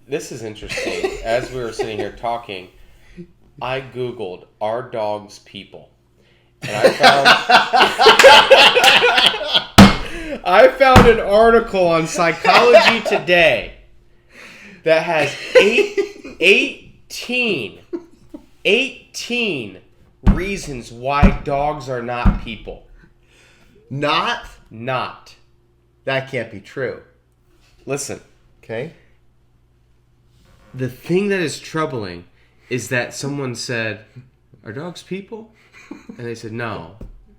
this is interesting. As we were sitting here talking, I Googled, are dogs people? And I found an article on Psychology Today that has 18 reasons why dogs are not people. Not? Not. That can't be true. Listen. Okay. The thing that is troubling is that someone said, are dogs people? And they said, no.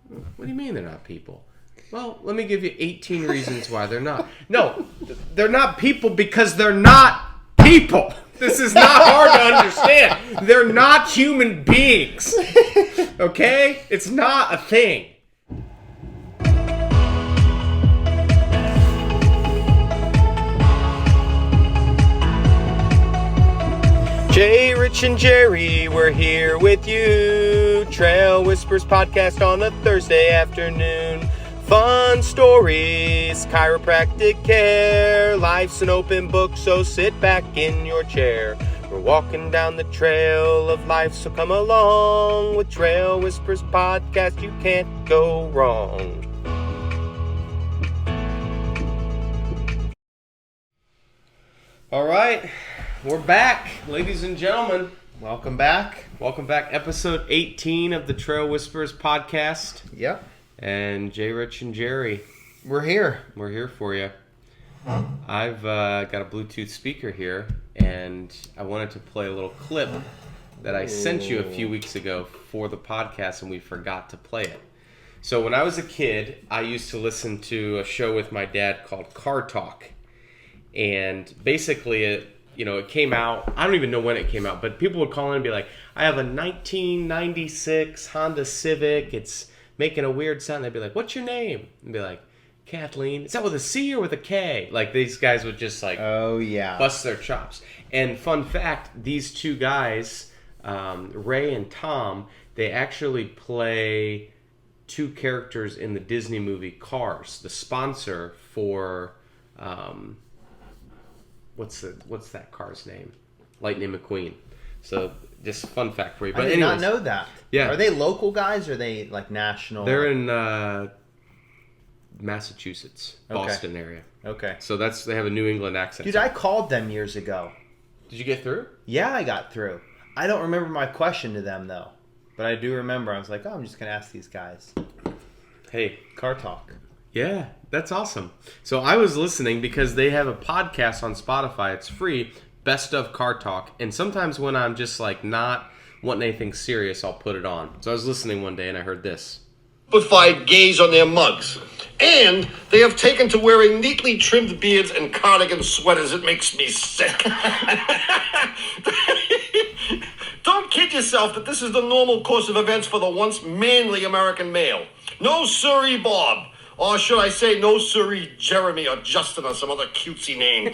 What do you mean they're not people? Well, let me give you 18 reasons why they're not. No, they're not people because they're not people. This is not hard to understand. They're not human beings. Okay? It's not a thing. Jrich and Jerry, we're here with you. Trail Whispers podcast on a Thursday afternoon. Fun stories, chiropractic care. Life's an open book, so sit back in your chair. We're walking down the trail of life, so come along. With Trail Whispers podcast, you can't go wrong. All right. We're back, ladies and gentlemen. Welcome back. Welcome back. Episode 18 of the Trail Whispers podcast. Yep. And Jrich and Jerry. We're here. We're here for you. I've got a Bluetooth speaker here, and I wanted to play a little clip that I sent you a few weeks ago for the podcast, and we forgot to play it. So when I was a kid, I used to listen to a show with my dad called Car Talk. And basically it came out, I don't even know when it came out, but people would call in and be like, I have a 1996 Honda Civic, it's making a weird sound. They'd be like, what's your name? And be like, Kathleen. Is that with a C or with a K? Like, these guys would just bust their chops. And fun fact, these two guys, Ray and Tom, they actually play two characters in the Disney movie Cars, the sponsor for... What's that car's name? Lightning McQueen. So just a fun fact for you. But I did not know that. Yeah. Are they local guys or are they like national? They're in Massachusetts, Boston area. Okay. So they have a New England accent. Dude, I called them years ago. Did you get through? Yeah, I got through. I don't remember my question to them though. But I do remember I was like, I'm just going to ask these guys. Hey. Car Talk. Yeah, that's awesome. So I was listening because they have a podcast on Spotify. It's free, Best of Car Talk. And sometimes when I'm just like not wanting anything serious, I'll put it on. So I was listening one day and I heard this. Simplified gaze on their mugs. And they have taken to wearing neatly trimmed beards and cardigan sweaters. It makes me sick. Don't kid yourself that this is the normal course of events for the once manly American male. No siree, Bob. Or should I say, no siree, Jeremy or Justin or some other cutesy name.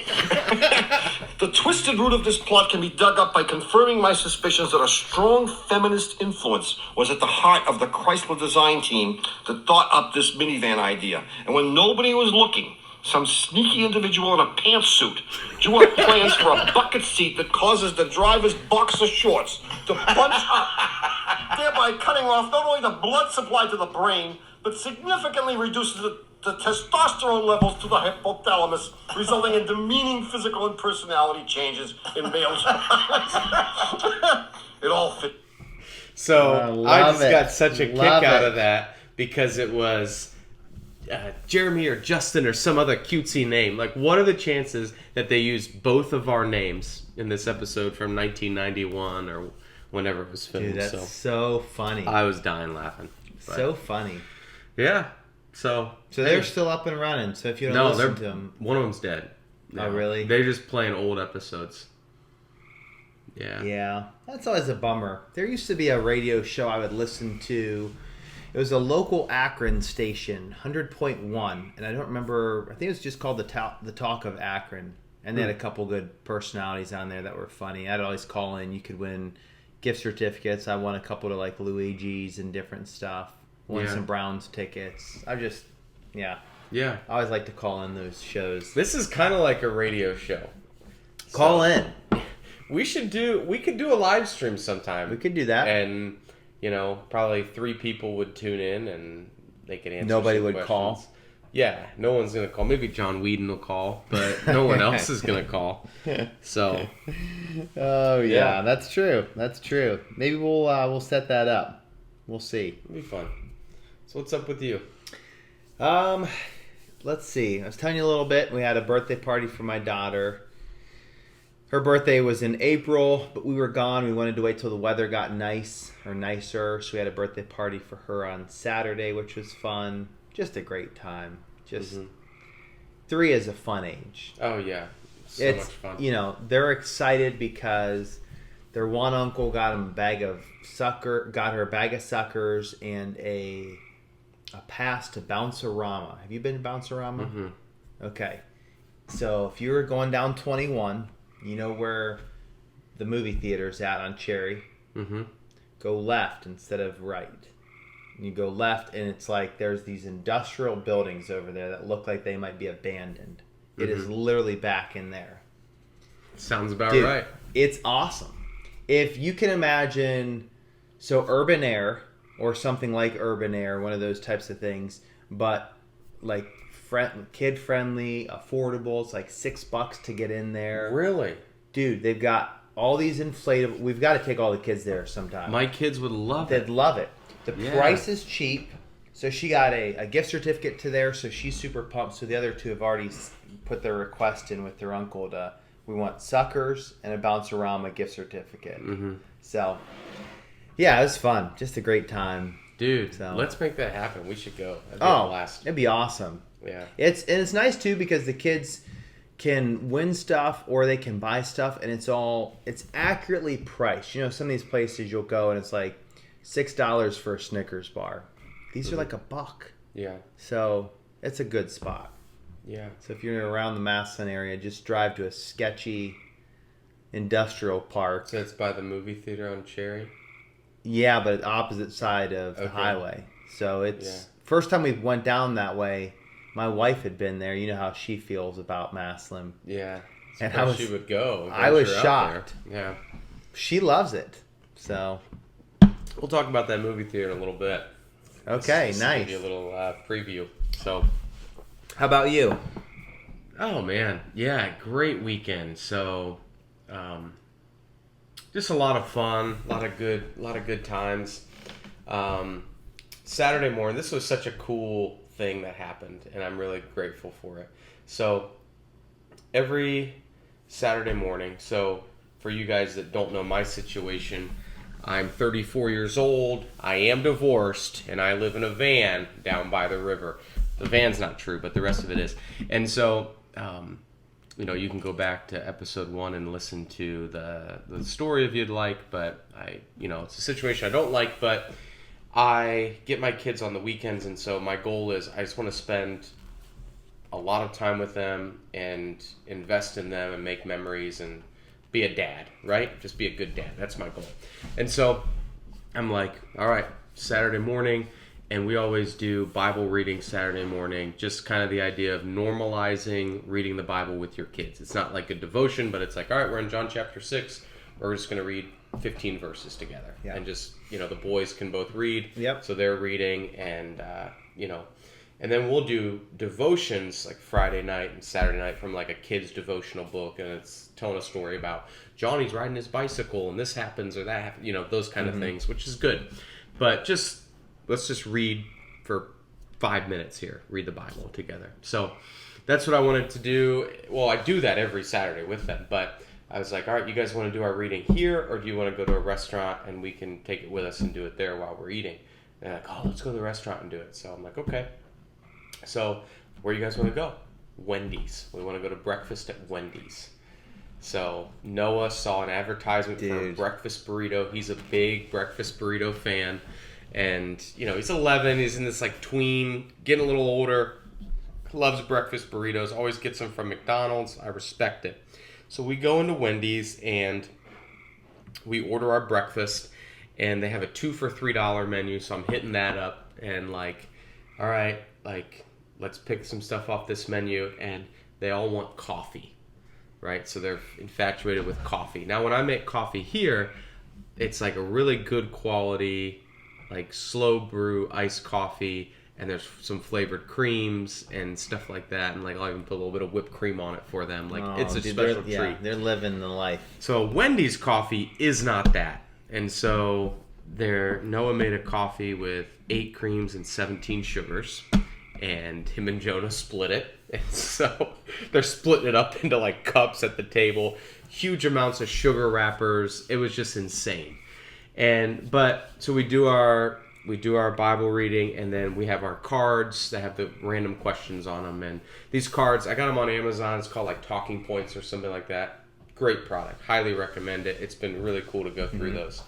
The twisted root of this plot can be dug up by confirming my suspicions that a strong feminist influence was at the heart of the Chrysler design team that thought up this minivan idea. And when nobody was looking, some sneaky individual in a pantsuit drew up plans for a bucket seat that causes the driver's boxer shorts to bunch up, thereby cutting off not only the blood supply to the brain, but significantly reduces the testosterone levels to the hypothalamus, resulting in demeaning physical and personality changes in males. It all fit. So I just got such a kick out of that because it was Jeremy or Justin or some other cutesy name. Like, what are the chances that they used both of our names in this episode from 1991 or whenever it was filmed? Dude, that's so funny. I was dying laughing. But, so funny. Yeah. So they're still up and running. So if you don't listen to them, one of them's dead. No. Oh, really? They're just playing old episodes. Yeah. Yeah. That's always a bummer. There used to be a radio show I would listen to. It was a local Akron station, 100.1, and I don't remember. I think it was just called the Talk of Akron, and they had a couple good personalities on there that were funny. I'd always call in. You could win gift certificates. I won a couple to like Luigi's and different stuff. Won some Browns tickets. I always like to call in those shows. This is kind of like a radio show. Call in. We could do a live stream sometime. We could do that. And, probably 3 people would tune in and they could answer Nobody some would questions. call. Yeah, no one's going to call. Maybe John Whedon will call, but no one else is going to call. So. Oh, yeah, that's true. That's true. Maybe we'll set that up. We'll see. It'll be fun. So what's up with you? Let's see. I was telling you a little bit. We had a birthday party for my daughter. Her birthday was in April, but we were gone. We wanted to wait till the weather got nice or nicer. So we had a birthday party for her on Saturday, which was fun. Just a great time. 3 is a fun age. Oh, yeah. Much fun. They're excited because their one uncle got her a bag of suckers and a pass to Bounce-A-Rama. Have you been to Bounce-A-Rama? Mm-hmm. Okay. So if you were going down 21, you know where the movie theater's at on Cherry? Mm-hmm. Go left instead of right. And you go left, and it's like there's these industrial buildings over there that look like they might be abandoned. It is literally back in there. Sounds about Dude, right. It's awesome. If you can imagine, so Urban Air or something like Urban Air, one of those types of things, but like kid-friendly, affordable. It's like $6 to get in there. Really? Dude, they've got all these inflatable. We've got to take all the kids there sometime. My kids would love it. They'd love it. The price is cheap. So she got a gift certificate to there, so she's super pumped. So the other 2 have already put their request in with their uncle we want suckers and a Bounce-A-Rama gift certificate. Mm-hmm. So, yeah, it was fun. Just a great time. Dude, let's make that happen. We should go. That'd be a blast. It'd be awesome. Yeah. It's nice, too, because the kids can win stuff or they can buy stuff, and it's accurately priced. Some of these places you'll go and it's like $6 for a Snickers bar. These are like $1. Yeah. So it's a good spot. Yeah. So if you're around the Massillon area, just drive to a sketchy industrial park. So it's by the movie theater on Cherry? Yeah, but opposite side of the highway. So it's first time we went down that way, my wife had been there. You know how she feels about Massillon. Yeah. And she would go. I was shocked. Yeah. She loves it. So we'll talk about that movie theater in a little bit. Okay, Just nice. Give you a little preview. So, how about you? Oh man, yeah, great weekend. So, just a lot of fun, a lot of good times. Saturday morning, this was such a cool thing that happened, and I'm really grateful for it. So, every Saturday morning. So, for you guys that don't know my situation. I'm 34 years old, I am divorced, and I live in a van down by the river. The van's not true, but the rest of it is. And so, you can go back to episode 1 and listen to the story if you'd like, but it's a situation I don't like, but I get my kids on the weekends, and so my goal is I just want to spend a lot of time with them and invest in them and make memories and be a dad, right? Just be a good dad. That's my goal. And so I'm like, all right, Saturday morning, and we always do Bible reading Saturday morning, just kind of the idea of normalizing reading the Bible with your kids. It's not like a devotion, but it's like, all right, we're in John chapter 6. We're just going to read 15 verses together. Yeah. And just, the boys can both read. Yep. So they're reading and, and then we'll do devotions like Friday night and Saturday night from like a kid's devotional book, and it's telling a story about Johnny's riding his bicycle and this happens or that happens, those kind of things, which is good. But let's just read for 5 minutes here, read the Bible together. So that's what I wanted to do. Well, I do that every Saturday with them, but I was like, all right, you guys want to do our reading here, or do you want to go to a restaurant and we can take it with us and do it there while we're eating? And they're like, oh, let's go to the restaurant and do it. So I'm like, okay. So, where you guys want to go? Wendys. We want to go to breakfast at Wendys. So, Noah saw an advertisement for a breakfast burrito. He's a big breakfast burrito fan. And, he's 11. He's in this, tween, getting a little older. Loves breakfast burritos. Always gets them from McDonald's. I respect it. So, we go into Wendys, and we order our breakfast. And they have a 2 for $3 menu. So, I'm hitting that up. And, all right, let's pick some stuff off this menu, and they all want coffee. right? So they're infatuated with coffee. Now, when I make coffee here, it's like a really good quality, like slow brew iced coffee, and there's some flavored creams and stuff like that, and like I'll even put a little bit of whipped cream on it for them. Like it's a special treat. Yeah, they're living the life. So Wendy's coffee is not that, and so Noah made a coffee with 8 creams and 17 sugars, and him and Jonah split it, and so they're splitting it up into like cups at the table, huge amounts of sugar wrappers. It was just insane. So we do our Bible reading, and then we have our cards that have the random questions on them. And these cards, I got them on Amazon. It's called like Talking Points or something like that. Great product. Highly recommend it. It's been really cool to go through those.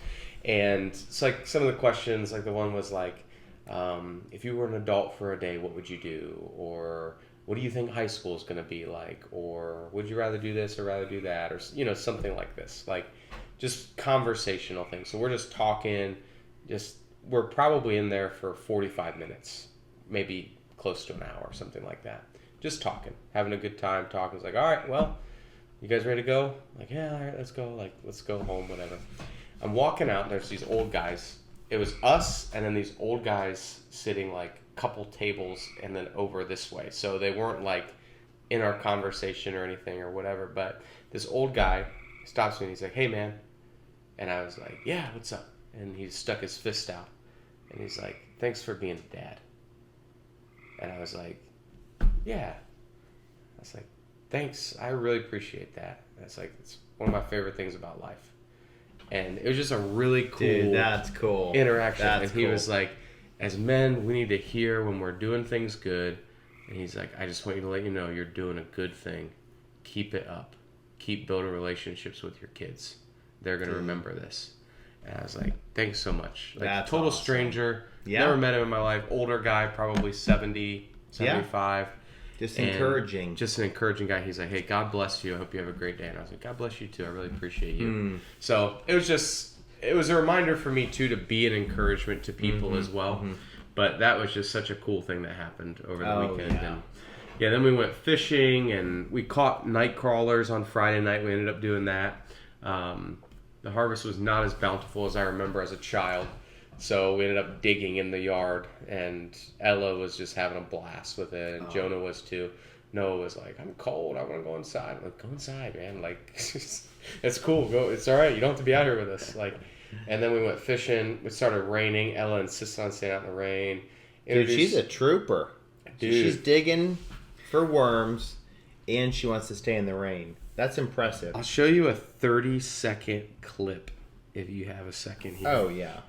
And it's like some of the questions, like the one was like, if you were an adult for a day, what would you do? Or what do you think high school is going to be like? Or would you rather do this or rather do that? Or, something like this. Like just conversational things. So we're just talking, we're probably in there for 45 minutes, maybe close to an hour, something like that. Just talking, having a good time talking. It's like, all right, well, you guys ready to go? Like, yeah, all right, let's go. Like, let's go home, whatever. I'm walking out, and there's these old guys. It was us and then these old guys sitting like a couple tables and then over this way. So they weren't like in our conversation or anything or whatever. But this old guy stops me and he's like, hey, man. And I was like, yeah, what's up? And he stuck his fist out. And he's like, thanks for being a dad. And I was like, yeah. I was like, thanks. I really appreciate that. That's like, it's one of my favorite things about life. And it was just a really cool, that's cool interaction. That's and he was like, as men, we need to hear when we're doing things good. And he's like, I just want you to let you know you're doing a good thing. Keep it up. Keep building relationships with your kids. They're going to remember this. And I was like, thanks so much. Like, that's total awesome. Stranger. Yeah. Never met him in my life. Older guy, probably 70, 75. Just encouraging. Just an encouraging guy. He's like, hey, God bless you. I hope you have a great day. And I was like, God bless you too. I really appreciate you. So it was a reminder for me too to be an encouragement to people as well. But that was just such a cool thing that happened over the weekend. Yeah. And then we went fishing and we caught night crawlers on Friday night. We ended up doing that. The harvest was not as bountiful as I remember as a child. So we ended up digging in the yard, and Ella was just having a blast with it, and Jonah was too. Noah was like, I'm cold, I want to go inside. I'm like, go inside, man. Like, it's cool. Go. It's all right. You don't have to be out here with us. Like, and then we went fishing. It started raining. Ella insisted on staying out in the rain. Dude, she's a trooper. Dude. She's digging for worms, and she wants to stay in the rain. That's impressive. I'll show you a 30-second clip if you have a second here. Oh, yeah.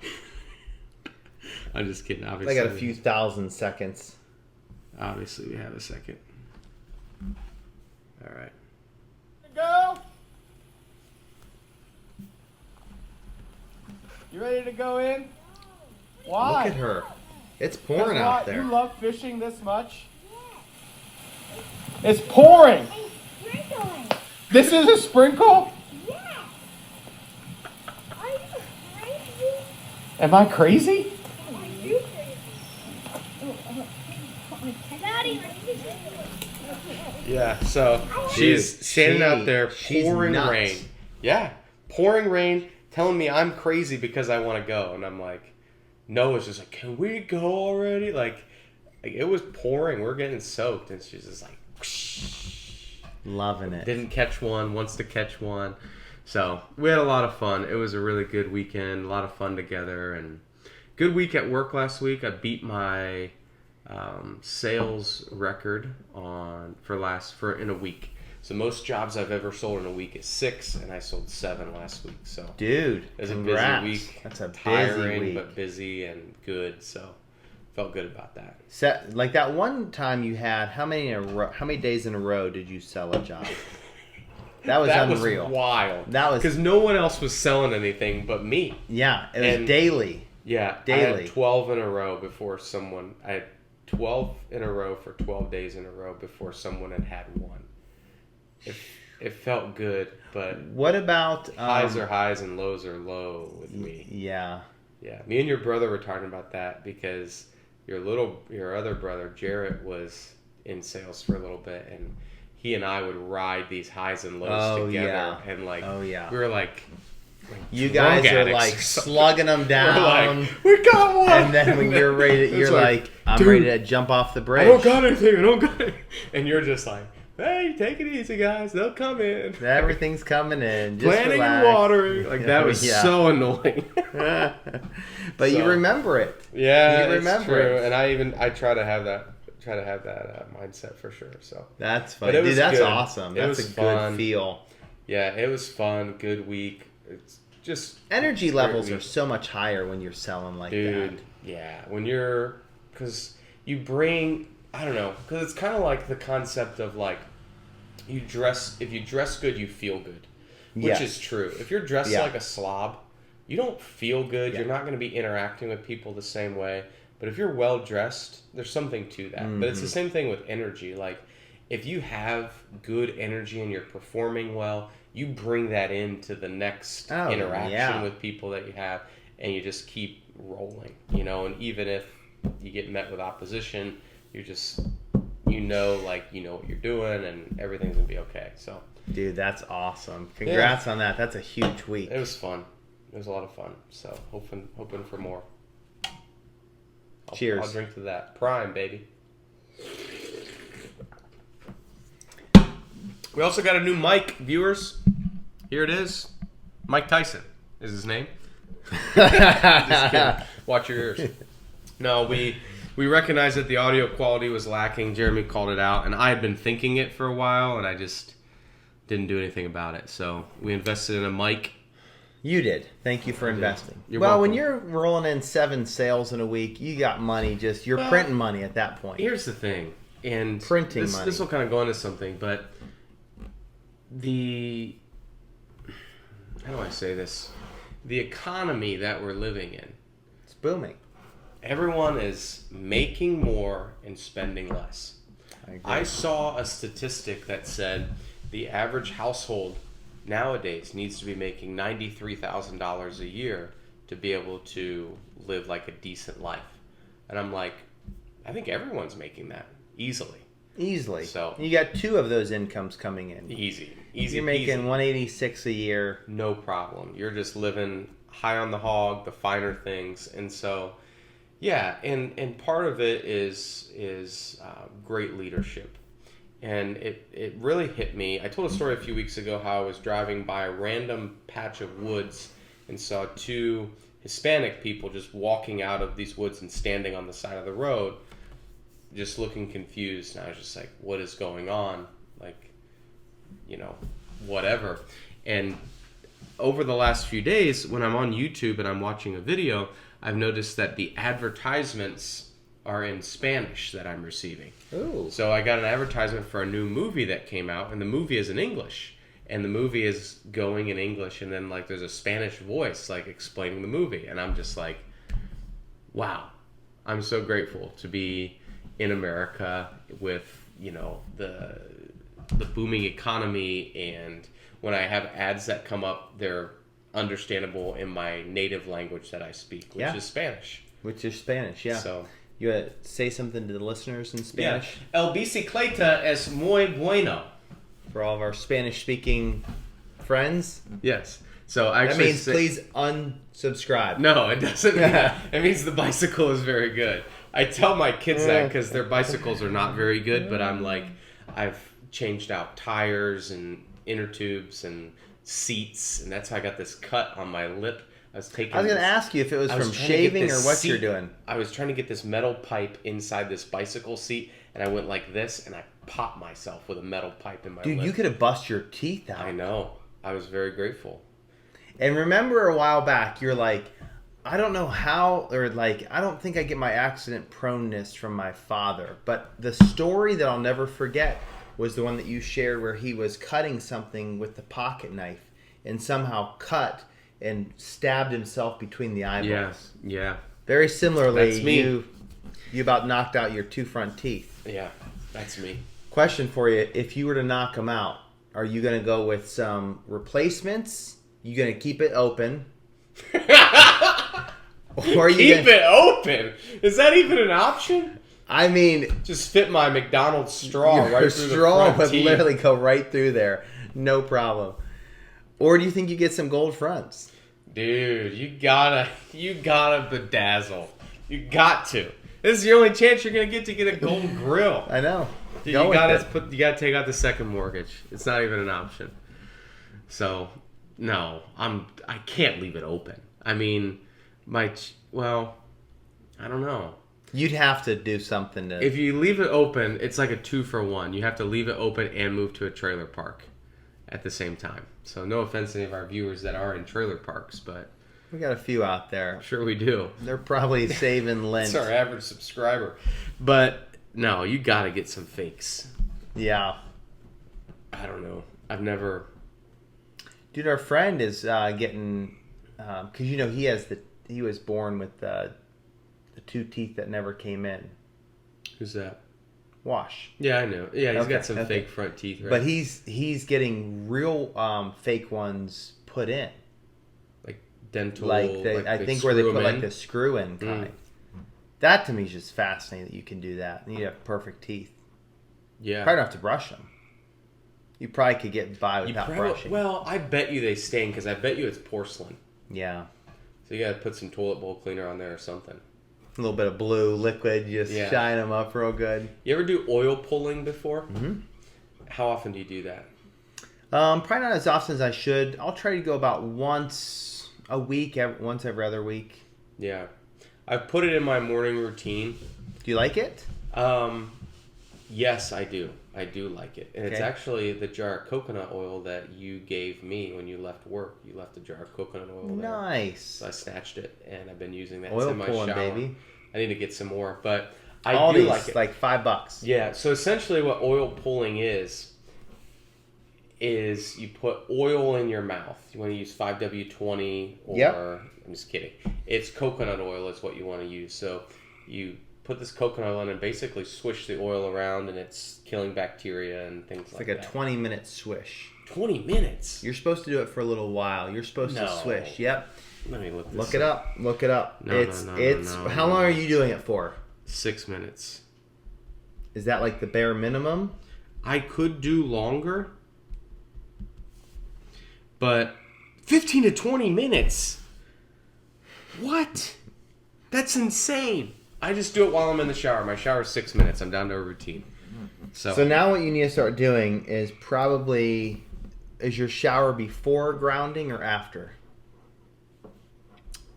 I'm just kidding. Obviously, I got a few thousand seconds. Obviously, we have a second. All right. Go. You ready to go in? Why? Look at her. It's pouring That's out why there. You love fishing this much? It's pouring. It's sprinkling. This is a sprinkle? Yeah. Are you crazy? Am I crazy? Are you crazy? Daddy. Yeah, so she's standing out there she's pouring nuts. rain. Yeah, pouring rain, telling me I'm crazy because I want to go. And I'm like, Noah's just like, can we go already? Like it was pouring. We're getting soaked. And she's just like, whoosh. Loving it. Didn't catch one, wants to catch one. So we had a lot of fun. It was a really good weekend, a lot of fun together. And good week at work last week. I beat my sales record in a week. So most jobs I've ever sold in a week is 6, and I sold 7 last week. So Dude, it was congrats. a busy week. That's a busy tiring, week. but busy and good. So felt good about that. Like that one time you had, how many days in a row did you sell a job? That was unreal. Was wild. That was because no one else was selling anything but me. Yeah, it was daily. Yeah, daily. I had 12 in a row before someone. I had 12 in a row for 12 days in a row before someone had one. It felt good, but what about highs are highs and lows are low with me. Yeah. Yeah, me and your brother were talking about that because your other brother Jrich was in sales for a little bit, and he and I would ride these highs and lows Oh, together, yeah. and like, Oh, yeah. we were like You drug guys are addicts like or something. slugging them We're down. like, we got one, And then when you're ready, It's you're like, I'm dude, ready to jump off the bridge. I don't got anything. I don't got it. And you're just like, hey, take it easy, guys. They'll come in. Everything's coming in. Just Planting relax. and watering. Like, that was Yeah. so annoying. But you So- remember it. Yeah, You it's remember true. it. And I try to have that mindset for sure. So That's But funny. it was Dude, that's good. awesome. It That's was a fun. good feel. yeah, it was fun. Good week. It's just Energy great levels week. are so much higher when you're selling like Dude, that. yeah. When you're, because you bring, I don't know, because it's kind of like the concept of like, if you dress good, you feel good, which Yes. is true. If you're dressed Yeah. like a slob, you don't feel good. Yeah. You're not going to be interacting with people the same way. But if you're well dressed, there's something to that. But it's the same thing with energy. Like, if you have good energy and you're performing well, you bring that into the next Oh, interaction yeah. with people that you have, and you just keep rolling, you know. And even if you get met with opposition, you're just, like, you know what you're doing, and everything's gonna be okay. So Dude, that's awesome. Congrats on that. That's a huge week. it was fun. It was a lot of fun. So hoping for more. Cheers. I'll drink to that. Prime, baby. We also got a new mic, viewers. Here it is. Mike Tyson is his name. Just kidding. Watch your ears. No, we recognized that the audio quality was lacking. Jeremy called it out, and I had been thinking it for a while, and I just didn't do anything about it. So we invested in a mic. You did. Thank you for investing. You're well, when welcome. you're rolling in 7 sales in a week, you got money. You're printing money at that point. Here's the thing, and Printing money. This will kind of go into something, but how do I say this? The economy that we're living in, It's booming. everyone is making more and spending less. I agree. I saw a statistic that said the average household nowadays needs to be making $93,000 a year to be able to live like a decent life. And I'm like, I think everyone's making that easily. Easily. So- you got 2 of those incomes coming in. Easy You're making peasy. 186 a year. No problem. You're just living high on the hog, the finer things. And so, yeah, and part of it is great leadership. And it really hit me. I told a story a few weeks ago how I was driving by a random patch of woods and saw 2 Hispanic people just walking out of these woods and standing on the side of the road, just looking confused. And I was just like, what is going on? Like, whatever. And over the last few days, when I'm on YouTube and I'm watching a video, I've noticed that the advertisements are in Spanish that I'm receiving. Ooh. So I got an advertisement for a new movie that came out, and the movie is in English. And the movie is going in English, and then like there's a Spanish voice like explaining the movie. And I'm just like, wow. I'm so grateful to be in America with, the booming economy, and when I have ads that come up, they're understandable in my native language that I speak, which is Spanish. Which is Spanish, yeah. So, You want to say something to the listeners in Spanish? yeah. El bicicleta es muy bueno. For all of our Spanish-speaking friends? Yes. So That actually, means please unsubscribe. No, it doesn't mean that. It means the bicycle is very good. I tell my kids that because their bicycles are not very good, but I'm like, I've changed out tires and inner tubes and seats, and that's how I got this cut on my lip. I was going to ask you if it was I was from trying to get shaving or this what you're seat. doing. I was trying to get this metal pipe inside this bicycle seat, and I went like this, and I popped myself with a metal pipe in my Dude, lip. you could have bust your teeth out. I know. I was very grateful. And remember a while back, you're like, I don't know how, or like, I don't think I get my accident proneness from my father. But the story that I'll never forget was the one that you shared where he was cutting something with the pocket knife and somehow cut and stabbed himself between the eyeballs. Yeah. Very similarly, That's me. you about knocked out your 2 front teeth. Yeah. That's me. Question for you: if you were to knock them out, are you going to go with some replacements? You going to keep it open? Or are you Keep it open. Is that even an option? I mean, Just fit my McDonald's straw your right through the straw front would teeth. literally go right through there. No problem. Or do you think you get some gold fronts? Dude, you gotta bedazzle. You got to. This is the only chance you're gonna get to get a gold grill. I know. Dude, Go you with gotta it. you gotta take out the second mortgage. It's not even an option. So, no, I can't leave it open. I mean, I don't know. You'd have to do something to. If you leave it open, it's like a 2-for-1. You have to leave it open and move to a trailer park at the same time. So no offense to any of our viewers that are in trailer parks, but We got a few out there. I'm sure we do. They're probably saving lint. It's our average subscriber. But no, you got to get some fakes. Yeah. I don't know. I've never. Dude, our friend is getting, because he was born with the 2 teeth that never came in. Who's that? Wash. Yeah, I know. Yeah, he's Okay, got some okay. fake front teeth, right? But he's getting real fake ones put in. like dental. Like I they think where they screw put 'em like in. the screw in kind. That to me is just fascinating that you can do that. And you have perfect teeth. Yeah. Probably don't have to brush them. You probably could get by without brushing. Well, I bet you they stain because I bet you it's porcelain. Yeah. So you got to put some toilet bowl cleaner on there or something. A little bit of blue liquid, just Yeah. shine them up real good. You ever do oil pulling before? Mm-hmm. How often do you do that? Probably not as often as I should. I'll try to go about once a week, once every other week. Yeah. I've put it in my morning routine. Do you like it? Yes, I do. I do like it. And it's Okay. actually the jar of coconut oil that you gave me when you left work. You left a jar of coconut oil there. Nice. So I snatched it, and I've been using that. Oil it's in my pulling, shower. baby. I need to get some more, but I All do these, like it. like $5. Yeah, so essentially what oil pulling is you put oil in your mouth. You want to use 5W20 or... Yep. I'm just kidding. It's coconut oil is what you want to use. So you put this coconut oil in and basically swish the oil around, and it's killing bacteria and things It's like like a that. 20-minute swish. 20 minutes? You're supposed to do it for a little while. You're supposed to No. swish. Yep. Let me look this Look it up. Look it up. No, no, How long are you doing it for? 6 minutes. Is that like the bare minimum? I could do longer, but 15 to 20 minutes? What? That's insane. I just do it while I'm in the shower. My shower is 6 minutes. I'm down to a routine. So now what you need to start doing is is your shower before grounding or after?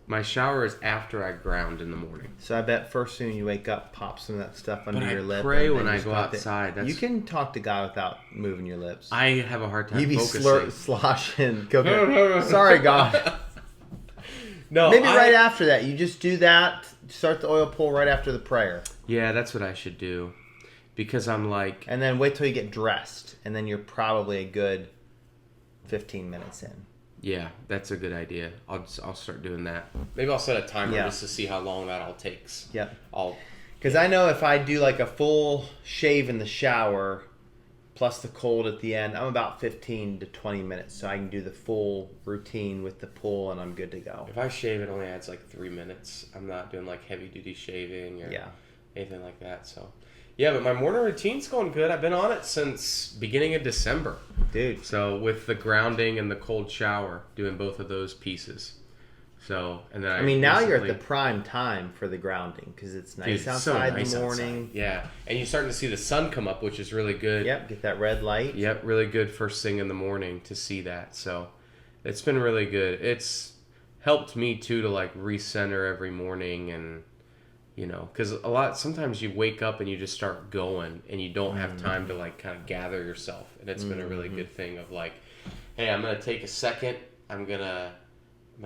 My shower is after I ground in the morning. So I bet first thing you wake up, pop some of that stuff under But I your lip. pray and when then I just go pop it. outside. That's- You can talk to God without moving your lips. I have a hard time You be focusing. sloshing coconut. No. Sorry, God. No, Maybe right after that. You just do that. Start the oil pull right after the prayer. Yeah, that's what I should do. Because I'm like... And then wait till you get dressed. And then you're probably a good 15 minutes in. Yeah, that's a good idea. I'll start doing that. Maybe I'll set a timer Yeah. just to see how long that all takes. Yep. I'll... Because I know if I do like a full shave in the shower, plus the cold at the end, I'm about 15 to 20 minutes. So I can do the full routine with the pull and I'm good to go. If I shave, it only adds like 3 minutes. I'm not doing like heavy duty shaving or anything like that. So, yeah, but my morning routine's going good. I've been on it since beginning of December. Dude. So with the grounding and the cold shower, doing both of those pieces. So, and then I mean, now you're at recently- the prime time for the grounding because it's nice Dude, it's so outside nice in the morning. outside. Yeah, and you're starting to see the sun come up, which is really good. Yep, get that red light. Yep, really good first thing in the morning to see that. So it's been really good. It's helped me too to like recenter every morning, and you know, because sometimes you wake up and you just start going and you don't have time to like kind of gather yourself, and it's been a really good thing of like, hey, I'm gonna take a second. I'm gonna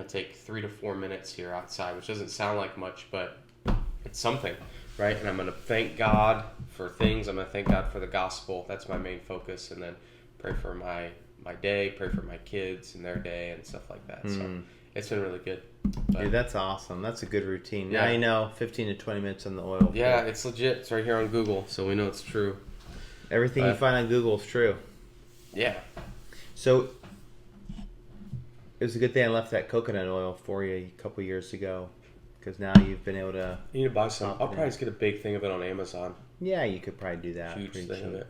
take 3 to 4 minutes here outside, which doesn't sound like much, but it's something, right? And I'm going to thank God for things. I'm going to thank God for the gospel. That's my main focus. And then pray for my day, pray for my kids and their day and stuff like that. So it's been really good. But, Dude, that's awesome. That's a good routine. Yeah. Now you know 15 to 20 minutes on the oil. yeah, pull. it's legit. It's right here on Google, so we know it's true. Everything you find on Google is true. Yeah. So it was a good thing I left that coconut oil for you a couple years ago because now you've been able to. You need to buy some. I'll Confident. probably just get a big thing of it on Amazon. Yeah, you could probably do that. Huge pretty thing of cheap. it.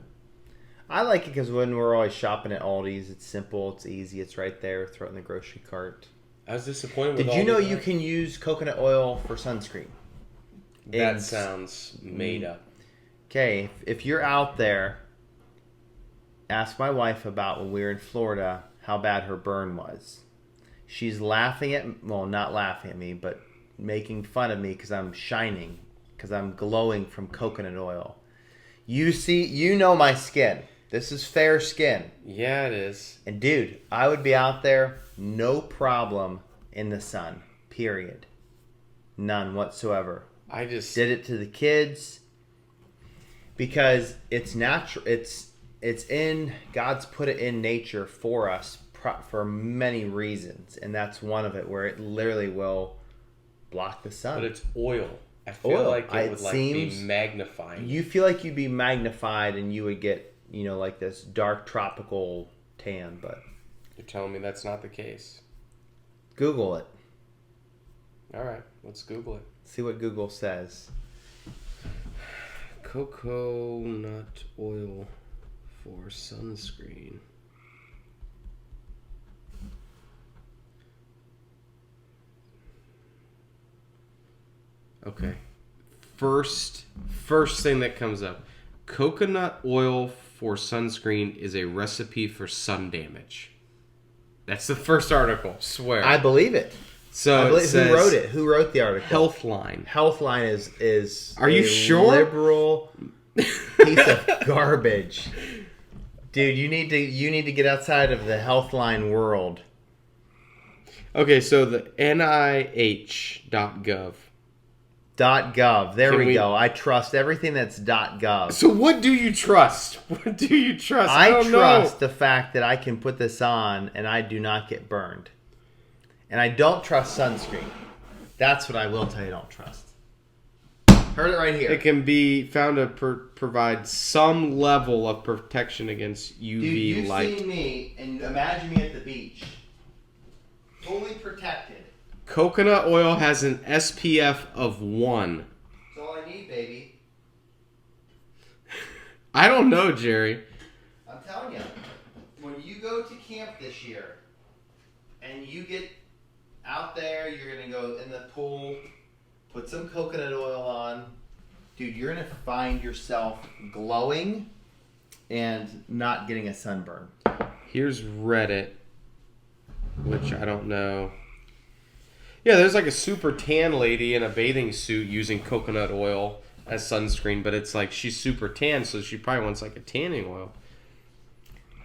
I like it because when we're always shopping at Aldi's, it's simple, it's easy, it's right there. Throw it in the grocery cart. I was disappointed with Did all you know the- you can use coconut oil for sunscreen? That in- sounds made up. Okay, if you're out there, ask my wife about when we were in Florida how bad her burn was. She's laughing at, well, not laughing at me, but making fun of me because I'm shining, because I'm glowing from coconut oil. You know my skin. This is fair skin. Yeah, it is. And dude, I would be out there, no problem, in the sun. Period. None whatsoever. I just Did it to the kids because it's natural. It's in God's put it in nature for us for many reasons, and that's one of it where it literally will block the sun. But it's oil. I feel Oil. like it would be seems- magnifying. You feel like you'd be magnified and you would get, like this dark tropical tan, but You're telling me that's not the case. Google it. All right, let's Google it. See what Google says. Coconut oil for sunscreen. Okay. First thing that comes up. Coconut oil for sunscreen is a recipe for sun damage. That's the first article. Swear. I believe it. So it says, who wrote it? Who wrote the article? Healthline. Healthline is Are you a sure? liberal piece of garbage. Dude, you need to get outside of the Healthline world. Okay, so the NIH.gov. .gov. There Can we we- go. I trust everything that's .gov. So what do you trust? What do you trust? I don't trust know. the fact that I can put this on and I do not get burned. And I don't trust sunscreen. That's what I will tell you I don't trust. Heard it right here. It can be found to provide some level of protection against UV Dude, you've light. seen me, and imagine me at the beach. Fully protected. Coconut oil has an SPF of 1. That's all I need, baby. I don't know, Jerry. I'm telling you, when you go to camp this year, and you get out there, you're going to go in the pool, put some coconut oil on. Dude, you're going to find yourself glowing and not getting a sunburn. Here's Reddit, which I don't know. Yeah, there's like a super tan lady in a bathing suit using coconut oil as sunscreen, but it's like she's super tan, so she probably wants like a tanning oil.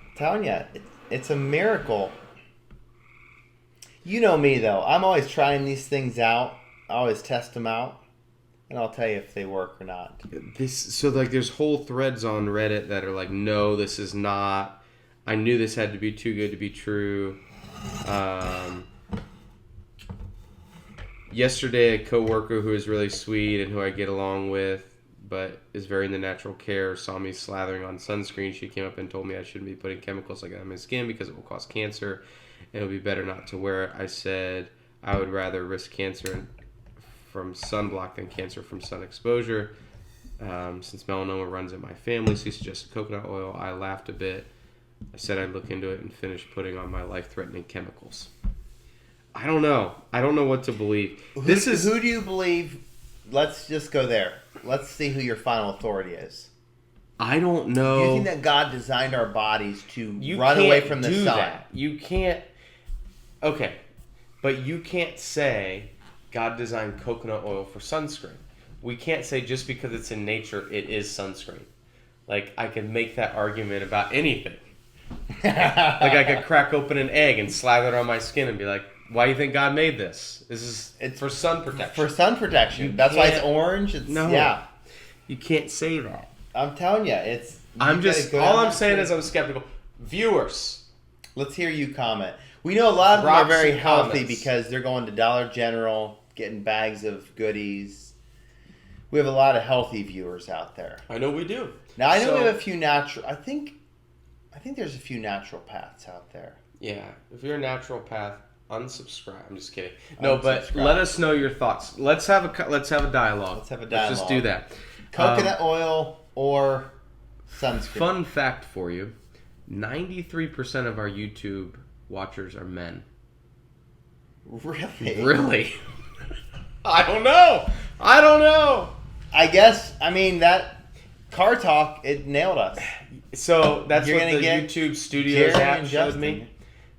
I'm telling you, it's a miracle. You know me, though. I'm always trying these things out. I always test them out, and I'll tell you if they work or not. There's whole threads on Reddit that are like, no, this is not. I knew this had to be too good to be true. Yesterday, a coworker who is really sweet and who I get along with, but is very into natural care, saw me slathering on sunscreen. She came up and told me I shouldn't be putting chemicals like that on my skin because it will cause cancer, and it would be better not to wear it. I said I would rather risk cancer from sunblock than cancer from sun exposure. Since melanoma runs in my family, she suggested coconut oil. I laughed a bit. I said I'd look into it and finish putting on my life-threatening chemicals. I don't know. I don't know what to believe. Who do you believe? Let's just go there. Let's see who your final authority is. I don't Do know. you think that God designed our bodies to You run can't away from the do sun? that. You can't. Okay, but you can't say God designed coconut oil for sunscreen. We can't say just because it's in nature, it is sunscreen. Like, I can make that argument about anything. Like, I could crack open an egg and slather it on my skin and be like, why do you think God made this? It's for sun protection. For sun protection. You That's why it's can't- orange. No. Yeah. You can't say that. I'm telling you, it's. I'm you just, gotta go all down I'm that saying street. is I'm skeptical. Viewers, Let's hear you comment. We know a lot of them are Drops very and healthy comments. because they're going to Dollar General, getting bags of goodies. We have a lot of healthy viewers out there. I know we do. Now I know So- we have a few natural. I think there's a few natural paths out there. Yeah, if you're a natural path, unsubscribe. I'm just kidding. No, but Unsubscribe. let us know your thoughts. Let's have a dialogue. Let's have a dialogue. Let's just do that. Coconut oil or sunscreen? Fun fact for you: 93% of our YouTube watchers are men. Really? Really? I don't know. I guess. I mean, that car talk, it nailed us. So that's You're what gonna the get YouTube Studios Jerry app and showed Justin. me.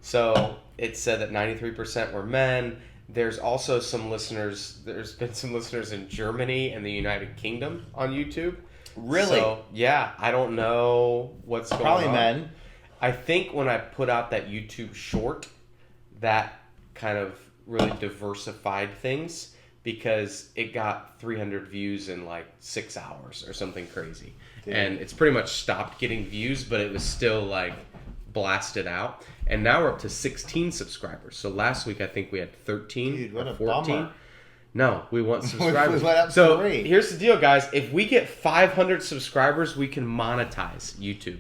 So it said that 93% were men. There's also some listeners. There's been some listeners in Germany and the United Kingdom on YouTube. Really? So, yeah, I don't know what's going Probably on. men. I think when I put out that YouTube short, that kind of really diversified things because it got 300 views in like 6 hours or something crazy. Dude. And it's pretty much stopped getting views, but it was still like blasted out. And now we're up to 16 subscribers. So last week I think we had 13 Dude, what or a 14. bummer. No, we want subscribers. We went up so 3. here's the deal, guys. If we get 500 subscribers, we can monetize YouTube.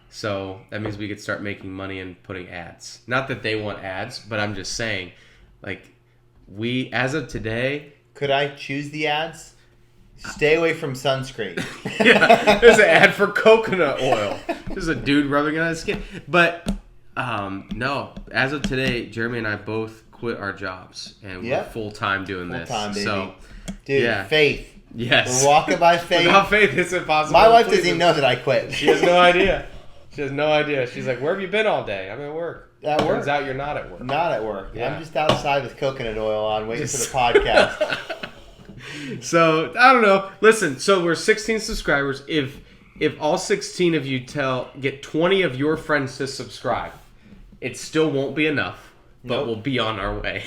So that means we could start making money and putting ads. Not that they want ads, but I'm just saying, like, we, as of today, Could I choose the ads? Stay away from sunscreen. yeah, there's an ad for coconut oil. There's a dude rubbing it on his skin. But, no, as of today, Jeremy and I both quit our jobs, and we're Yep. full-time doing this. Full-time, baby. So, Dude, yeah. faith. yes. We're walking by faith. Without faith, it's impossible. My to wife please doesn't even him. know that I quit. She has no idea. She has no idea. She's like, where have you been all day? I'm at work. At work. Turns out you're not at work. Not at work. Yeah. I'm just outside with coconut oil on, waiting Just- for the podcast. So, I don't know. Listen, so we're 16 subscribers. If all 16 of you get 20 of your friends to subscribe, it still won't be enough, but Nope. we'll be on our way.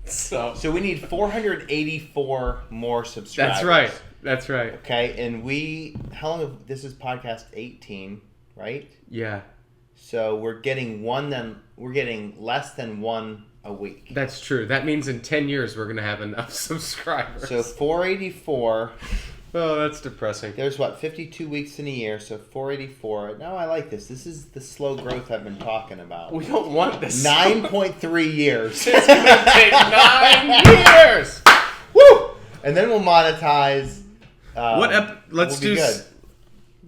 So So we need 484 more subscribers. that's right. That's right. Okay, and how long have, this is podcast 18, right? Yeah, So we're getting less than one a week. that's true. That means in 10 years we're going to have enough subscribers. So 484, oh, that's depressing. there's 52 weeks in a year, so 484. Now I like this. This is the slow growth I've been talking about. We don't want this. 9.3 years. It's going to take 9 years. Woo! And then we'll monetize. Let's we'll be do good.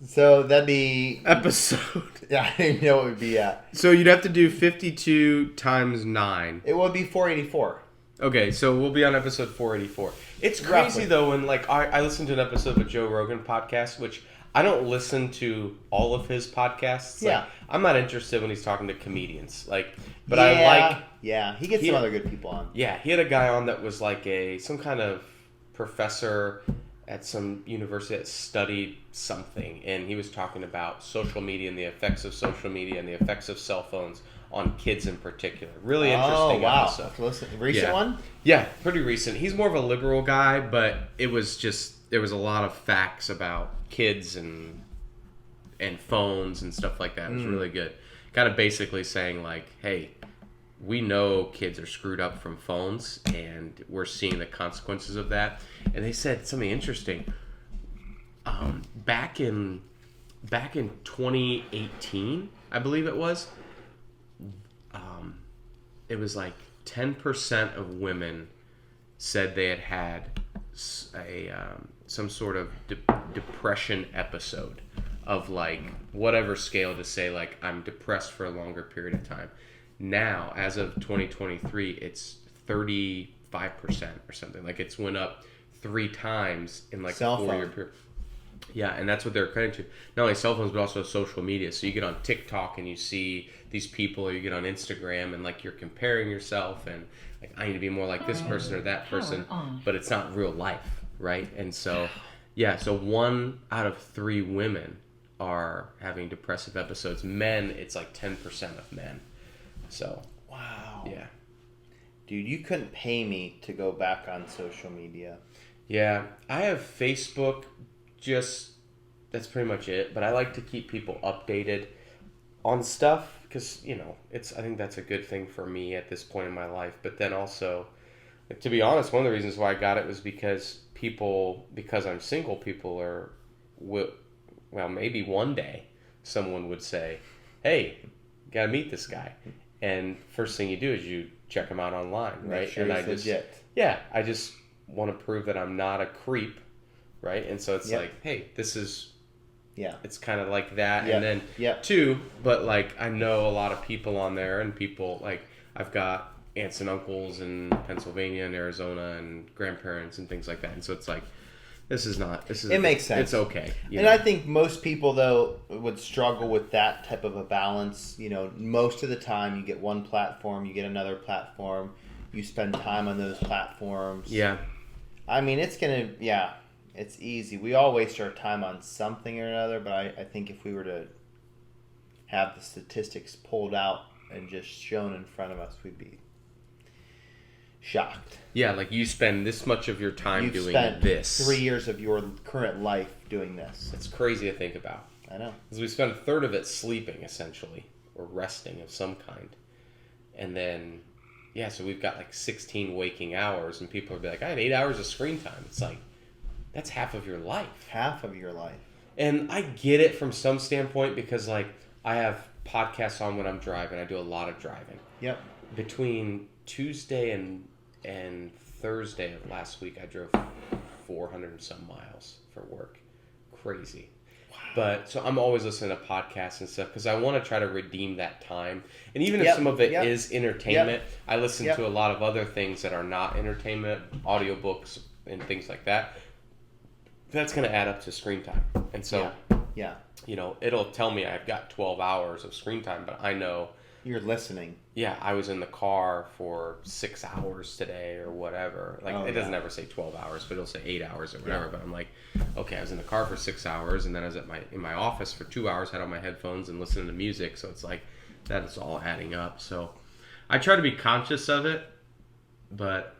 So that'd be. episode. Yeah, I didn't know what it would be at. So you'd have to do 52 times 9. It would be 484. Okay, so we'll be on episode 484. It's crazy Roughly. though when like I listened to an episode of a Joe Rogan podcast, which I don't listen to all of his podcasts. Like, Yeah. I'm not interested when he's talking to comedians. But I like. Yeah, he gets some other good people on. Yeah, he had a guy on that was like some kind of professor at some university that studied something, and he was talking about social media and the effects of social media and the effects of cell phones on kids in particular. Really interesting episode. Listen, recent Yeah. one? Yeah, pretty recent. He's more of a liberal guy, but there was a lot of facts about kids and phones and stuff like that. It was really good. Kind of basically saying like, hey, we know kids are screwed up from phones, and we're seeing the consequences of that. And they said something interesting. Back in 2018, I believe it was like 10% of women said they had some sort of depression episode of like whatever scale to say like I'm depressed for a longer period of time. Now, as of 2023, it's 35% or something. Like it's went up 3 times in like Cell a 4-year phone. period. Yeah, and that's what they're crediting to. Not only cell phones, but also social media. So you get on TikTok and you see these people, or you get on Instagram and like you're comparing yourself and like I need to be more like this person or that person, but it's not real life, right? And so, yeah, so 1 out of 3 women are having depressive episodes. Men, it's like 10% of men. So, Wow. yeah. Dude, you couldn't pay me to go back on social media. Yeah, I have Facebook, that's pretty much it. But I like to keep people updated on stuff because, I think that's a good thing for me at this point in my life. But then also, to be honest, one of the reasons why I got it was because I'm single, people are, well, maybe one day someone would say, hey, you gotta meet this guy. And first thing you do is you check them out online, right? Make sure and it's legit. I just want to prove that I'm not a creep, right? And so it's Yep. like, hey, this is, Yeah. it's kind of like that. Yep. And then Yep. two, but like I know a lot of people on there, and people like I've got aunts and uncles in Pennsylvania and Arizona and grandparents and things like that. And so it's like, it makes sense. It's okay. And I think most people, though, would struggle with that type of a balance. You know, most of the time you get one platform, you get another platform, you spend time on those platforms. Yeah. I mean, it's easy. We all waste our time on something or another, but I think if we were to have the statistics pulled out and just shown in front of us, we'd be shocked. Yeah, like you spend this much of your time You've doing spent this. 3 years of your current life doing this. It's crazy to think about. I know. Because we spend a third of it sleeping, essentially, or resting of some kind. And then, yeah, so we've got like 16 waking hours, and people will be like, I have 8 hours of screen time. It's like, that's half of your life. Half of your life. And I get it from some standpoint because, like, I have podcasts on when I'm driving. I do a lot of driving. Yep. Between Tuesday and Thursday of last week, I drove 400 and some miles for work. Crazy. Wow. But so I'm always listening to podcasts and stuff because I want to try to redeem that time. And even if some of it is entertainment, I listen to a lot of other things that are not entertainment, audiobooks and things like that. That's going to add up to screen time. And so, you know, it'll tell me I've got 12 hours of screen time, but I know you're listening. Yeah, I was in the car for 6 hours today or whatever. Like, it doesn't ever say 12 hours, but it'll say 8 hours or whatever. But I'm like, okay, I was in the car for 6 hours, and then I was in my office for 2 hours, had on my headphones and listening to music. So it's like, that is all adding up. So I try to be conscious of it, but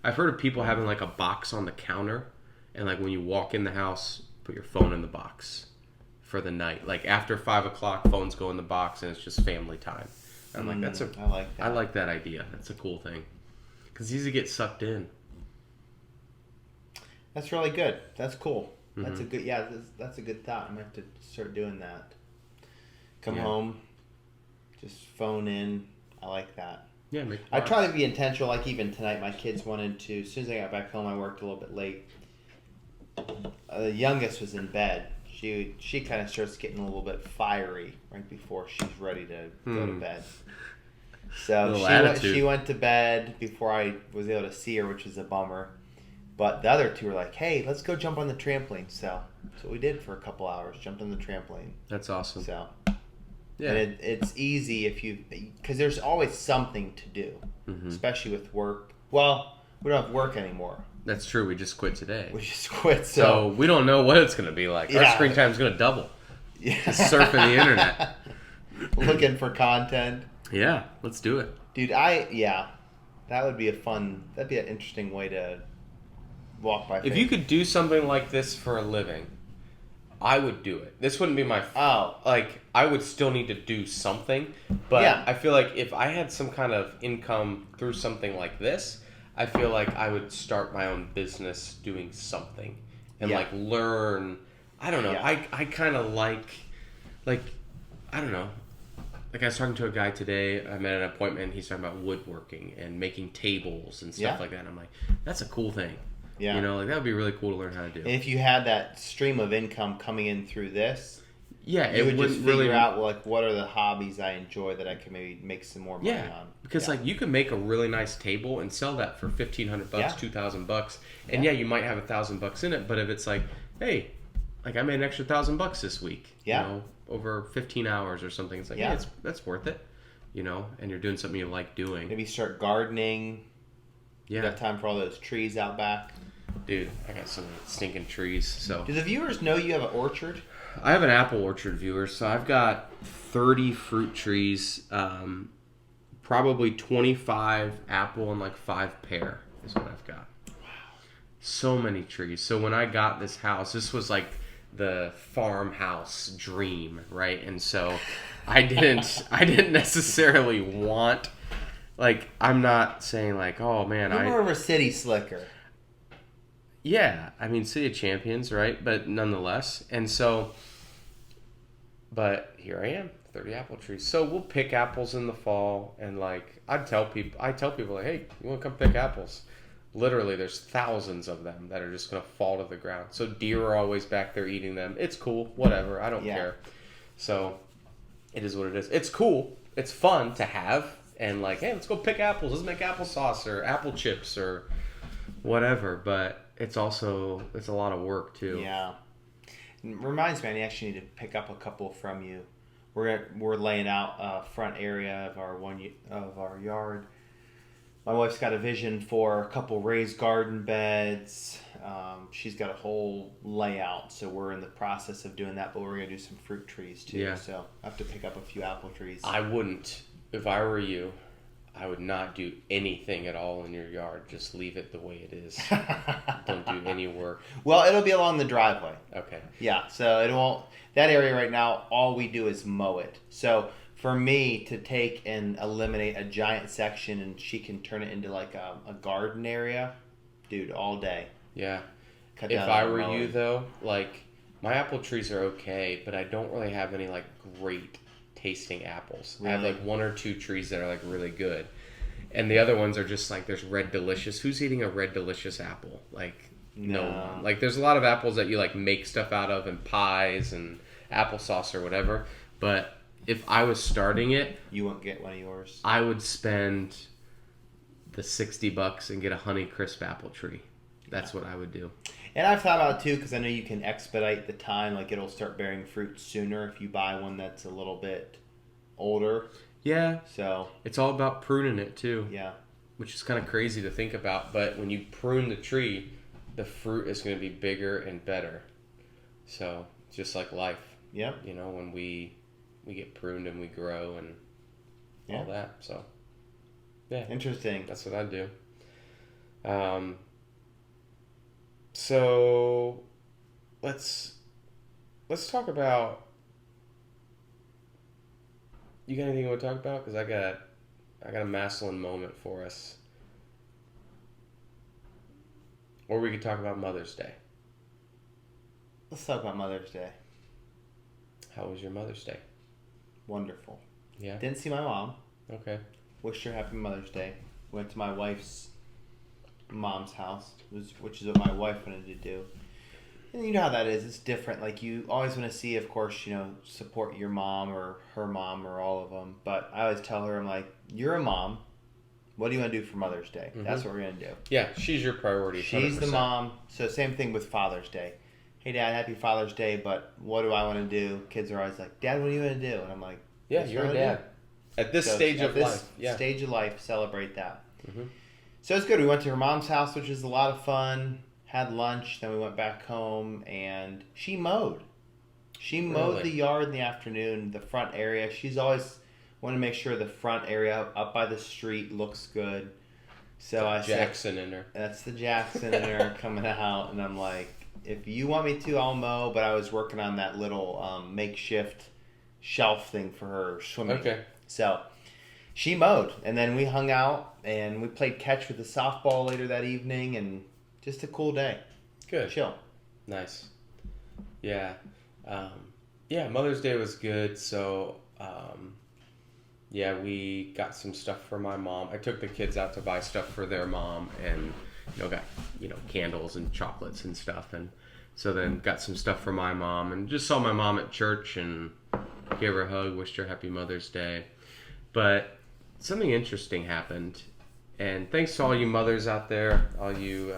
I've heard of people having like a box on the counter, and like when you walk in the house, put your phone in the box for the night. Like after 5 o'clock, phones go in the box, and it's just family time. I'm like, I like that idea. That's a cool thing. Because it's easy to get sucked in. That's really good. That's cool. Mm-hmm. That's a good, that's a good thought. I'm going to have to start doing that. Come home, just phone in. I like that. Yeah, I try to be intentional. Like even tonight, my kids wanted to, as soon as I got back home, I worked a little bit late. The youngest was in bed. She kind of starts getting a little bit fiery right before she's ready to go to bed. So she went to bed before I was able to see her, which is a bummer. But the other two were like, hey, let's go jump on the trampoline. So that's what we did for a couple hours, jumped on the trampoline. That's awesome. So yeah, it's easy because there's always something to do, especially with work. Well, we don't have work anymore. That's true. We just quit today. We just quit. So we don't know what it's going to be like. Our screen time is going to double. Yeah. Just surfing the internet. Looking for content. Yeah, let's do it. Dude, that would be that'd be an interesting way to walk by faith. If you could do something like this for a living, I would do it. This wouldn't be my... I would still need to do something, but I feel like if I had some kind of income through something like this, I feel like I would start my own business doing something and like learn. I don't know. Yeah. I kind of like, I don't know. Like I was talking to a guy today. I'm at an appointment. And he's talking about woodworking and making tables and stuff like that. And I'm like, that's a cool thing. Yeah. You know, like that would be really cool to learn how to do. And if you had that stream of income coming in through this, it would just figure out like what are the hobbies I enjoy that I can maybe make some more money on. Because like you can make a really nice table and sell that for $1,500, $2,000, and you might have $1,000 in it. But if it's like, hey, like I made an extra $1,000 this week, you know, over 15 hours or something, it's like, yeah, that's worth it, you know. And you're doing something you like doing. Maybe start gardening. Yeah, you got time for all those trees out back. Dude, I got some stinking trees. So do the viewers know you have an orchard? I have an apple orchard, viewers. So I've got 30 fruit trees, probably 25 apple and like 5 pear is what I've got. Wow. So many trees. So when I got this house, this was like the farmhouse dream, right? And so I didn't necessarily want, like, I'm not saying like, oh man, you're more of a city slicker. Yeah, I mean, City of Champions, right? But nonetheless. And so, but here I am, 30 apple trees. So we'll pick apples in the fall, and like I tell people like, hey, you want to come pick apples? Literally, there's thousands of them that are just gonna fall to the ground. So deer are always back there eating them. It's cool, whatever. I don't care. So it is what it is. It's cool. It's fun to have, and like, hey, let's go pick apples. Let's make applesauce or apple chips or whatever. But it's a lot of work too. Yeah. It reminds me, I actually need to pick up a couple from you. We're laying out a front area of our yard. My wife's got a vision for a couple raised garden beds. She's got a whole layout, so we're in the process of doing that. But we're gonna do some fruit trees too. Yeah. So I have to pick up a few apple trees. I wouldn't, if I were you, I would not do anything at all in your yard. Just leave it the way it is. Don't do any work. Well, it'll be along the driveway. Okay. Yeah, so it won't. That area right now, all we do is mow it. So for me to take and eliminate a giant section and she can turn it into like a garden area, dude, all day. Yeah. Cut If down I on were mowing. you though, like my apple trees are okay, but I don't really have any like great tasting apples. I have Really? like one or two trees that are like really good. And the other ones are just like there's Red Delicious. Who's eating a Red Delicious apple? Like no one. Like there's a lot of apples that you like make stuff out of and pies and applesauce or whatever. But if I was starting it, You won't get one of yours. I would spend the $60 and get a Honeycrisp apple tree. That's what I would do. And I've thought about it too, because I know you can expedite the time. Like it'll start bearing fruit sooner if you buy one that's a little bit older. Yeah, So it's all about pruning it too, yeah, which is kind of crazy to think about. But when you prune the tree, the fruit is going to be bigger and better. So just like life, yep. you know, when we get pruned and we grow and all that. So yeah, Interesting. that's what I do. So let's talk about. You got anything you want to talk about? Because I got a massillon moment for us. Or we could talk about Mother's Day. Let's talk about Mother's Day. How was your Mother's Day? Wonderful. Yeah. Didn't see my mom. Okay. Wished her happy Mother's Day. Went to my wife's mom's house, which is what my wife wanted to do. And you know how that is. It's different. Like you always want to see, of course, support your mom or her mom or all of them. But I always tell her, I'm like, you're a mom. What do you want to do for Mother's Day? Mm-hmm. That's what we're going to do. Yeah, she's your priority. She's 100%. the mom. So same thing with Father's Day. Hey, Dad, happy Father's Day, but what do I want to do? Kids are always like, Dad, what do you want to do? And I'm like, Yeah, "That's you're what a I dad. do." At this So stage at of this life. Yeah. stage of life, celebrate that. Mm-hmm. So it's good. We went to her mom's house, which was a lot of fun. Had lunch, then we went back home, and she mowed. She mowed Really? the yard in the afternoon, the front area. She's always want to make sure the front area up by the street looks good. So I said, Jackson in her. that's the Jackson in her coming out, and I'm like, if you want me to, I'll mow. But I was working on that little makeshift shelf thing for her swimming. Okay. So she mowed, and then we hung out and we played catch with the softball later that evening, and just a cool day. Good. Chill. Nice. Yeah. Yeah, Mother's Day was good. So, yeah, we got some stuff for my mom. I took the kids out to buy stuff for their mom and, got, candles and chocolates and stuff. And so then got some stuff for my mom and just saw my mom at church and gave her a hug, wished her happy Mother's Day. But something interesting happened. And thanks to all you mothers out there, all you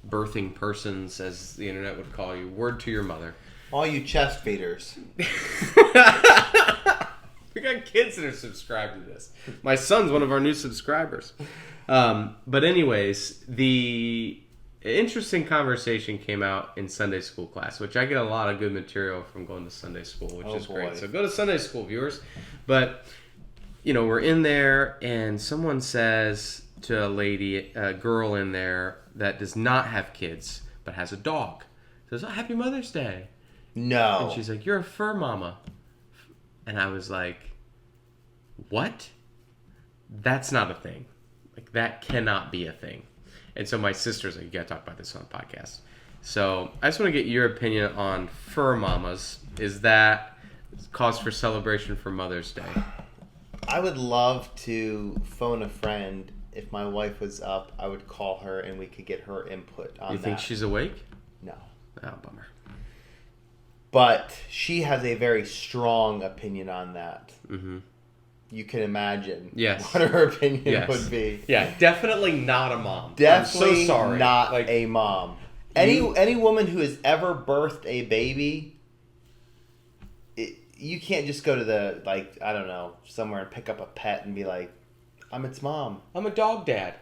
birthing persons, as the internet would call you. Word to your mother. All you chest feeders. We got kids that are subscribed to this. My son's one of our new subscribers. But anyways, the interesting conversation came out in Sunday school class, which I get a lot of good material from going to Sunday school, which is great. So go to Sunday school, viewers. But, we're in there and someone says to a girl in there that does not have kids, but has a dog. Says, "Oh, happy Mother's Day." No. And she's like, "You're a fur mama." And I was like, what? That's not a thing. Like, that cannot be a thing. And so my sister's like, you gotta talk about this on the podcast. So I just want to get your opinion on fur mamas. Is that cause for celebration for Mother's Day. I would love to phone a friend. If my wife was up, I would call her and we could get her input on that. You think she's awake? No. Oh, bummer. But she has a very strong opinion on that. Mm-hmm. You can imagine Yes. what her opinion Yes. would be. Yeah, definitely not a mom. Definitely I'm so sorry. not Like, a mom. Any woman who has ever birthed a baby, you can't just go to the, like, I don't know, somewhere and pick up a pet and be like, I'm its mom. I'm a dog dad.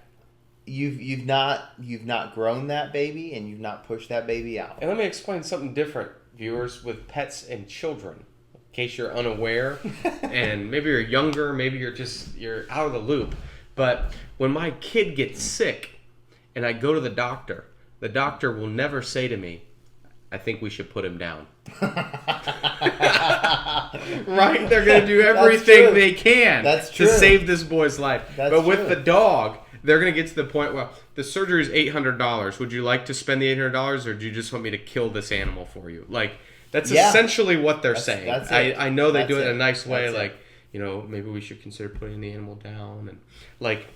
You've not grown that baby and you've not pushed that baby out. And let me explain something different, viewers, with pets and children. In case you're unaware, and maybe you're younger, maybe you're out of the loop. But when my kid gets sick and I go to the doctor will never say to me, I think we should put him down. Right? They're going to do everything they can to save this boy's life. But with the dog, they're going to get to the point where the surgery is $800. Would you like to spend the $800, or do you just want me to kill this animal for you? Like, that's essentially what they're saying. That's it. I know they do it in a it. nice way, That's like, you know, maybe we should consider putting the animal down. And, like,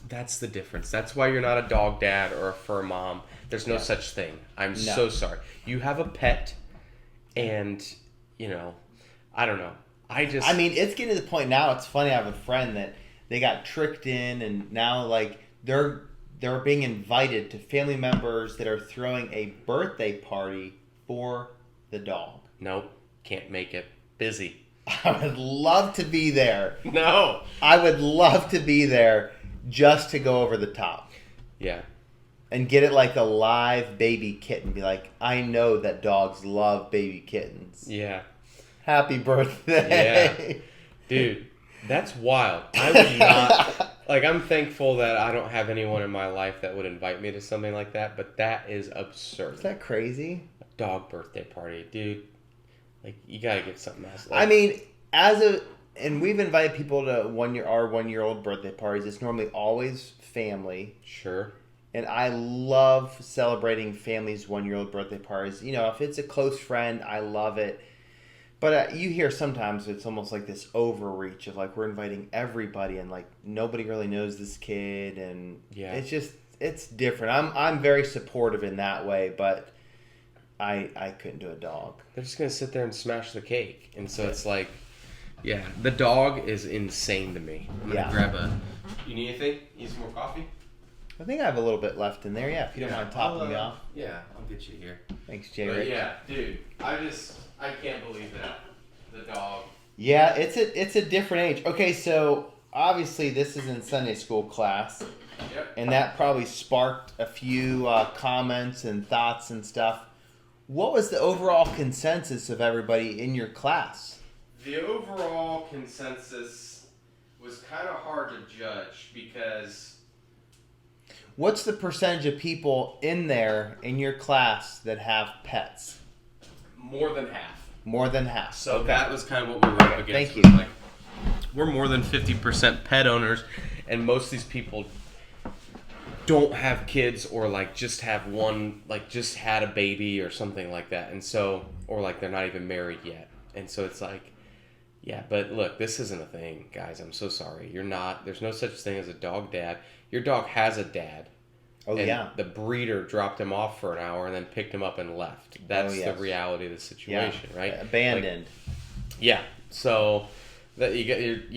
that's the difference. That's why you're not a dog dad or a fur mom. There's no such thing. I'm so sorry. You have a pet, and, you know, I don't know. I mean, it's getting to the point now. It's funny. I have a friend that they got tricked in, and now, like, they're being invited to family members that are throwing a birthday party for the dog. Nope. Can't make it. Busy. I would love to be there. No. I would love to be there just to go over the top. Yeah. And get it like a live baby kitten. Be like, I know that dogs love baby kittens. Yeah. Happy birthday. Yeah. Dude, that's wild. I would not... Like, I'm thankful that I don't have anyone in my life that would invite me to something like that, but that is absurd. Is that crazy? A dog birthday party. Dude, like, you gotta get something else. I mean, and we've invited people to our 1-year-old birthday parties. It's normally always family. Sure. And I love celebrating families' 1-year-old birthday parties. You know, if it's a close friend, I love it. But you hear sometimes it's almost like this overreach of like we're inviting everybody and like nobody really knows this kid, and it's different. I'm very supportive in that way, but I couldn't do a dog. They're just gonna sit there and smash the cake, and so it's like, yeah, the dog is insane to me. I'm gonna grab You need anything? Need some more coffee? I think I have a little bit left in there. Yeah, if you don't mind topping me off. Yeah, I'll get you here. Thanks, Jrich. But yeah, dude, I can't believe that. The dog. Yeah, it's a different age. Okay, so obviously this is in Sunday school class. Yep. And that probably sparked a few comments and thoughts and stuff. What was the overall consensus of everybody in your class? The overall consensus was kind of hard to judge because... What's the percentage of people in your class that have pets? More than half. More than half. So that was kind of what we were up against. Thank you. Like, we're more than 50% pet owners, and most of these people don't have kids or like just have one, like just had a baby or something like that. And so, or like they're not even married yet. And so it's like, yeah, but look, this isn't a thing, guys. I'm so sorry. There's no such thing as a dog dad. Your dog has a dad. Oh, and yeah. the breeder dropped him off for an hour and then picked him up and left. That's the reality of the situation, right? Abandoned. Like, yeah. So that you get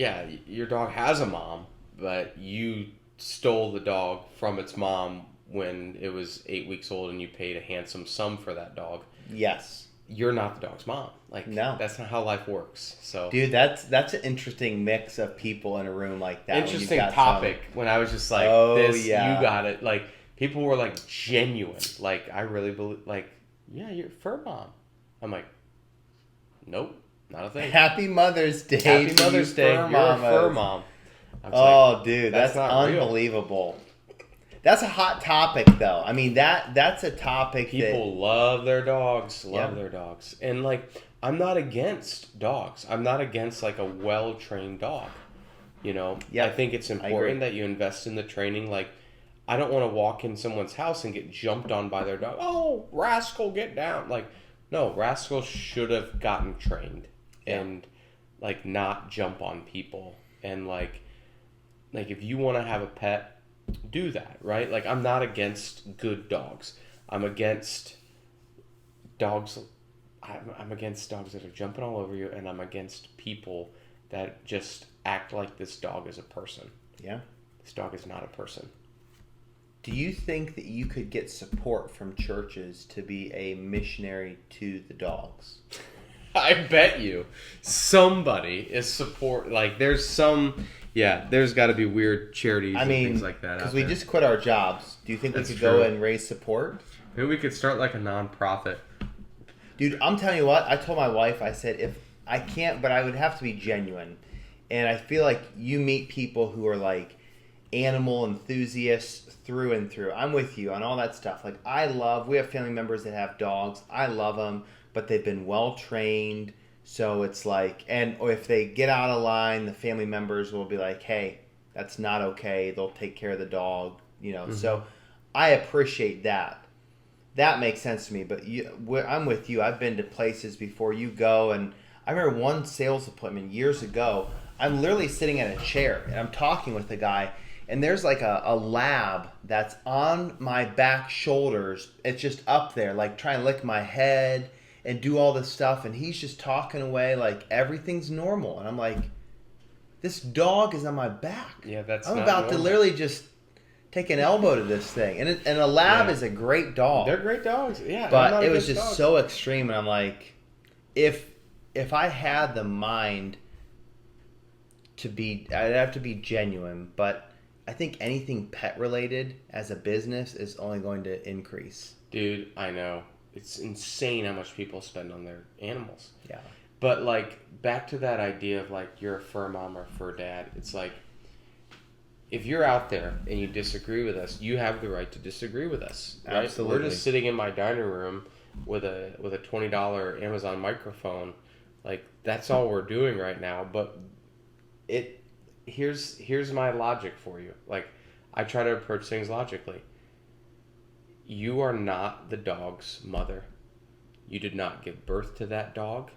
your dog has a mom, but you stole the dog from its mom when it was 8 weeks old and you paid a handsome sum for that dog. Yes. You're not the dog's mom. Like, no. That's not how life works. So, dude, that's an interesting mix of people in a room like that. Interesting topic. When I was just like, you got it. Like, people were like genuine. Like, I really believe. Like, yeah, you're a fur mom. I'm like, nope, not a thing. Happy Mother's Day. Happy Mother's Day. You're a fur mom. Oh, dude, that's unbelievable. Real. That's a hot topic, though. I mean, that's a topic people love their dogs. Love their dogs. And, like, I'm not against dogs. I'm not against, like, a well-trained dog. You know? Yeah. I think it's important that you invest in the training. Like, I don't want to walk in someone's house and get jumped on by their dog. Oh, Rascal, get down. Like, no, Rascal should have gotten trained. and like not jump on people, and like if you want to have a pet, do that, right? Like, I'm not against good dogs. I'm against dogs. I'm against dogs that are jumping all over you, and I'm against people that just act like this dog is a person. Yeah. This dog is not a person. Do you think that you could get support from churches to be a missionary to the dogs? I bet you somebody is support. Like, there's some, there's got to be weird charities and things like that. Because we just quit our jobs. Do you think That's we could true. go and raise support? Maybe we could start like a nonprofit. Dude, I'm telling you what, I told my wife, I said, if I can't, but I would have to be genuine. And I feel like you meet people who are like animal enthusiasts through and through. I'm with you on all that stuff. Like, we have family members that have dogs. I love them, but they've been well trained. So it's like, or if they get out of line, the family members will be like, hey, that's not okay. They'll take care of the dog, So I appreciate that. That makes sense to me, but I'm with you. I've been to places before you go, and I remember one sales appointment years ago. I'm literally sitting in a chair, and I'm talking with a guy, and there's like a lab that's on my back shoulders. It's just up there, like trying to lick my head and do all this stuff, and he's just talking away like everything's normal. And I'm like, this dog is on my back. Yeah, that's I'm not about normal. to literally just take an elbow to this thing. And a lab is a great dog. They're great dogs. Yeah, But it was just so extreme, and I'm like, if I had the mind to be, I'd have to be genuine, but I think anything pet related as a business is only going to increase. Dude, I know. It's insane how much people spend on their animals. Yeah. But like, back to that idea of like, you're a fur mom or a fur dad. It's like, if you're out there and you disagree with us, you have the right to disagree with us. Right? Absolutely. We're just sitting in my dining room with a $20 Amazon microphone. Like, that's all we're doing right now. But here's my logic for you. Like, I try to approach things logically. You are not the dog's mother. You did not give birth to that dog,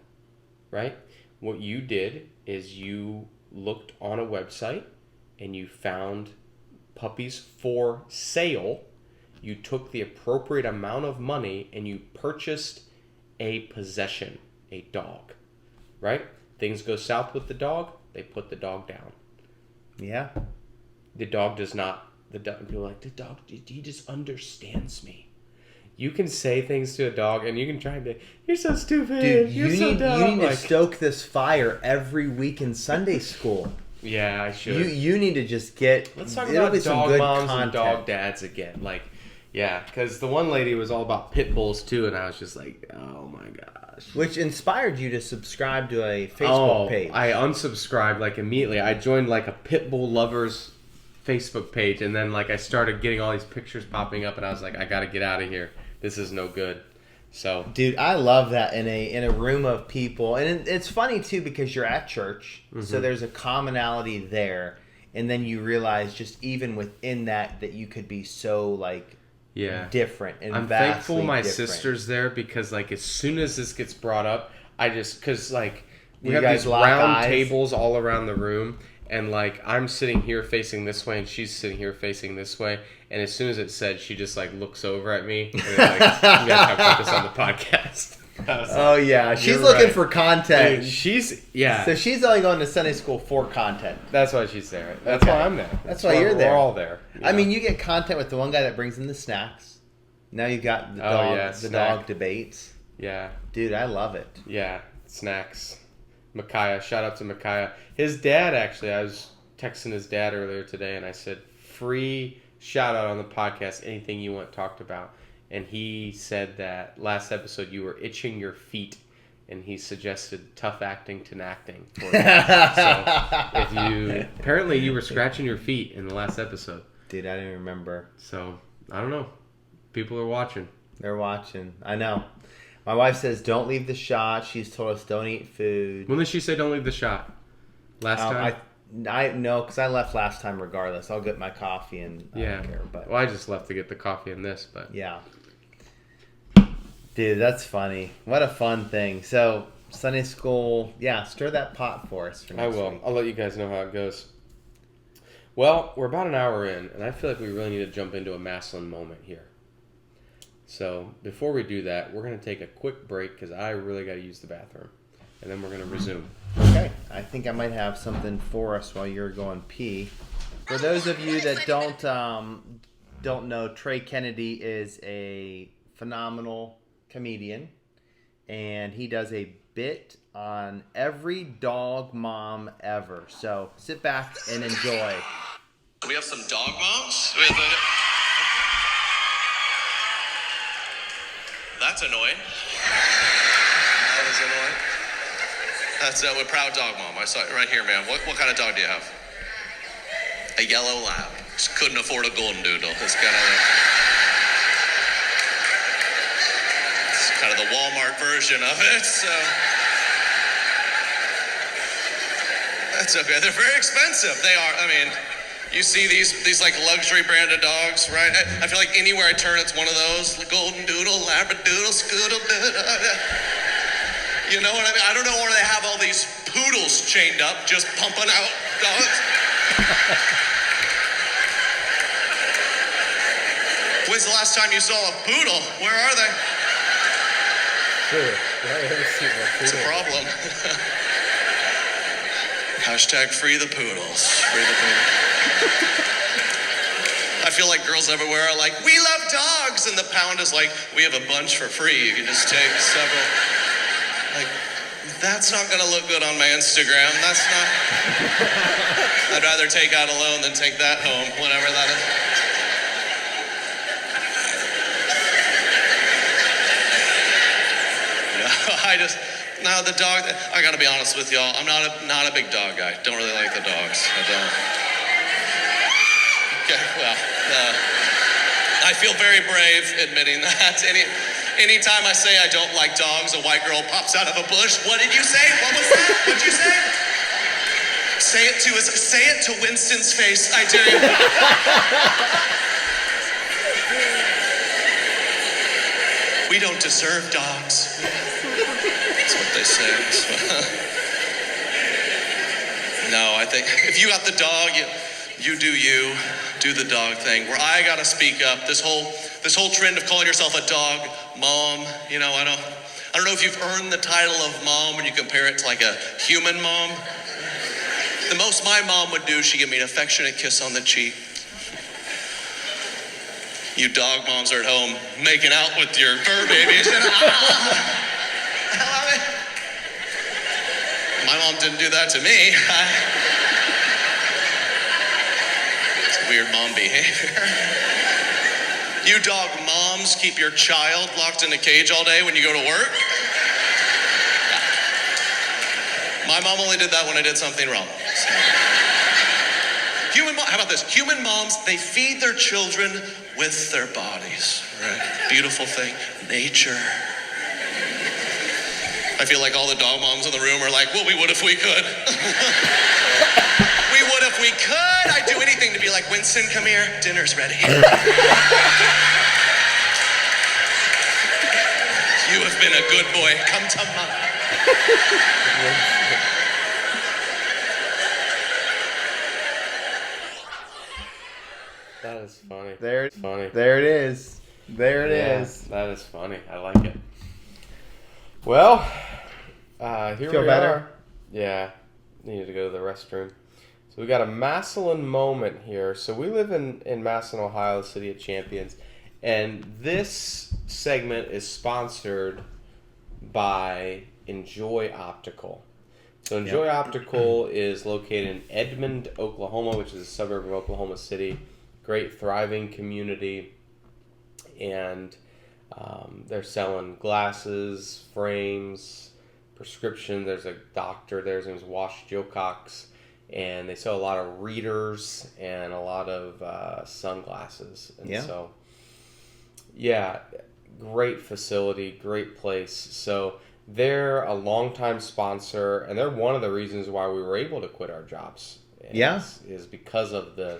right? What you did is you looked on a website and you found puppies for sale. You took the appropriate amount of money and you purchased a possession, a dog, right? Things go south with the dog, they put the dog down. Yeah. The dog does not, people are like, the dog, he just understands me. You can say things to a dog and you can try and be, you're so stupid, Dude, you're you so need dumb. to stoke this fire every week in Sunday school. Yeah, I should. You need to just get. Let's talk it'll about be some dog good moms content. and dog dads again. Like, yeah, because the one lady was all about pit bulls too, and I was just like, oh my gosh. Which inspired you to subscribe to a Facebook page. I unsubscribed like immediately. I joined like a pit bull lovers Facebook page, and then like I started getting all these pictures popping up, and I was like, I gotta get out of here. This is no good. So, Dude, I love that in a room of people, and it's funny too because you're at church, so there's a commonality there, and then you realize just even within that you could be so like different and I'm vastly thankful my different. sister's there, because like as soon as this gets brought up, because like we You have guys these lock round eyes? tables all around the room, and like I'm sitting here facing this way and she's sitting here facing this way, and as soon as it said, she just like looks over at me and is like, you gotta talk about this on the podcast. Oh yeah, she's You're looking right. for content. Dude, So she's only going to Sunday school for content. That's why she's there. That's Okay. why I'm there. That's why you're there. We're all there. I mean, you get content with the one guy that brings in the snacks. Now you got the dog, dog debates. Yeah. Dude, I love it. Yeah, snacks. Micaiah, shout out to Micaiah. His dad, actually, I was texting his dad earlier today, and I said, free shout out on the podcast, anything you want talked about. And he said that last episode you were itching your feet, and he suggested tough acting to acting. For you. So apparently you were scratching your feet in the last episode. Dude, I didn't remember. So I don't know. People are watching. They're watching. I know. My wife says don't leave the shot. She's told us don't eat food. When did she say don't leave the shot? Last time? I no, because I left last time regardless. I'll get my coffee and I don't care. But well, I just left to get the coffee and this, but yeah. Dude, that's funny. What a fun thing. So Sunday school. Yeah, stir that pot for us for I next will. week. I'll let you guys know how it goes. Well, we're about an hour in, and I feel like we really need to jump into a massillon moment here. So before we do that, we're going to take a quick break because I really got to use the bathroom. And then we're going to resume. Okay. I think I might have something for us while you're going pee. For those of you that don't know, Trey Kennedy is a phenomenal comedian, and he does a bit on every dog mom ever. So sit back and enjoy. We have some dog moms. That's annoying. That is annoying. That's a proud dog mom. I saw it right here, man. What kind of dog do you have? A yellow lab. Just couldn't afford a golden doodle. It's kind of the Walmart version of it. So that's okay. They're very expensive. They are. I mean, you see these like luxury branded dogs, right? I feel like anywhere I turn, it's one of those golden doodle, labradoodle, scoodle doodle. You know what I mean? I don't know where they have all these poodles chained up, just pumping out dogs. When's the last time you saw a poodle? Where are they? It's a problem. Hashtag free the poodles. Free the poodles. I feel like girls everywhere are like, we love dogs, and the pound is like, we have a bunch for free. You can just take several. Like, that's not gonna look good on my Instagram. That's not. I'd rather take out a loan than take that home, whatever that is. The dog. I gotta be honest with y'all. I'm not a big dog guy. Don't really like the dogs. I don't. Okay, well, I feel very brave admitting that. Anytime I say I don't like dogs, a white girl pops out of a bush. What did you say? What was that? What'd you say? Say it to Winston's face. I dare you. We don't deserve dogs. That's what they say. No, I think if you got the dog, you do the dog thing. Where I gotta speak up. This whole trend of calling yourself a dog mom. You know, I don't know if you've earned the title of mom when you compare it to like a human mom. The most my mom would do, she'd give me an affectionate kiss on the cheek. You dog moms are at home making out with your fur babies. I love it. My mom didn't do that to me. It's weird mom behavior. You dog moms keep your child locked in a cage all day when you go to work. My mom only did that when I did something wrong. So. How about this? Human moms, they feed their children with their bodies. Right? Beautiful thing. Nature. I feel like all the dog moms in the room are like, well, we would if we could. We would if we could. I'd do anything to be like, Winston, come here. Dinner's ready. You have been a good boy. Come to mama. That is funny. There It's funny. There it is. There it is. That is funny. I like it. Well, here Feel we better? are. Yeah, needed to go to the restroom. So we got a massillon moment here. So we live in Massillon, Ohio, the city of champions, and this segment is sponsored by Enjoy Optical. So Enjoy Optical is located in Edmond, Oklahoma, which is a suburb of Oklahoma City. Great, thriving community, and they're selling glasses, frames, prescription. There's a doctor there. His name is Wash Jocox, and they sell a lot of readers and a lot of sunglasses. And so, yeah, great facility, great place. So they're a longtime sponsor, and they're one of the reasons why we were able to quit our jobs. Is because of the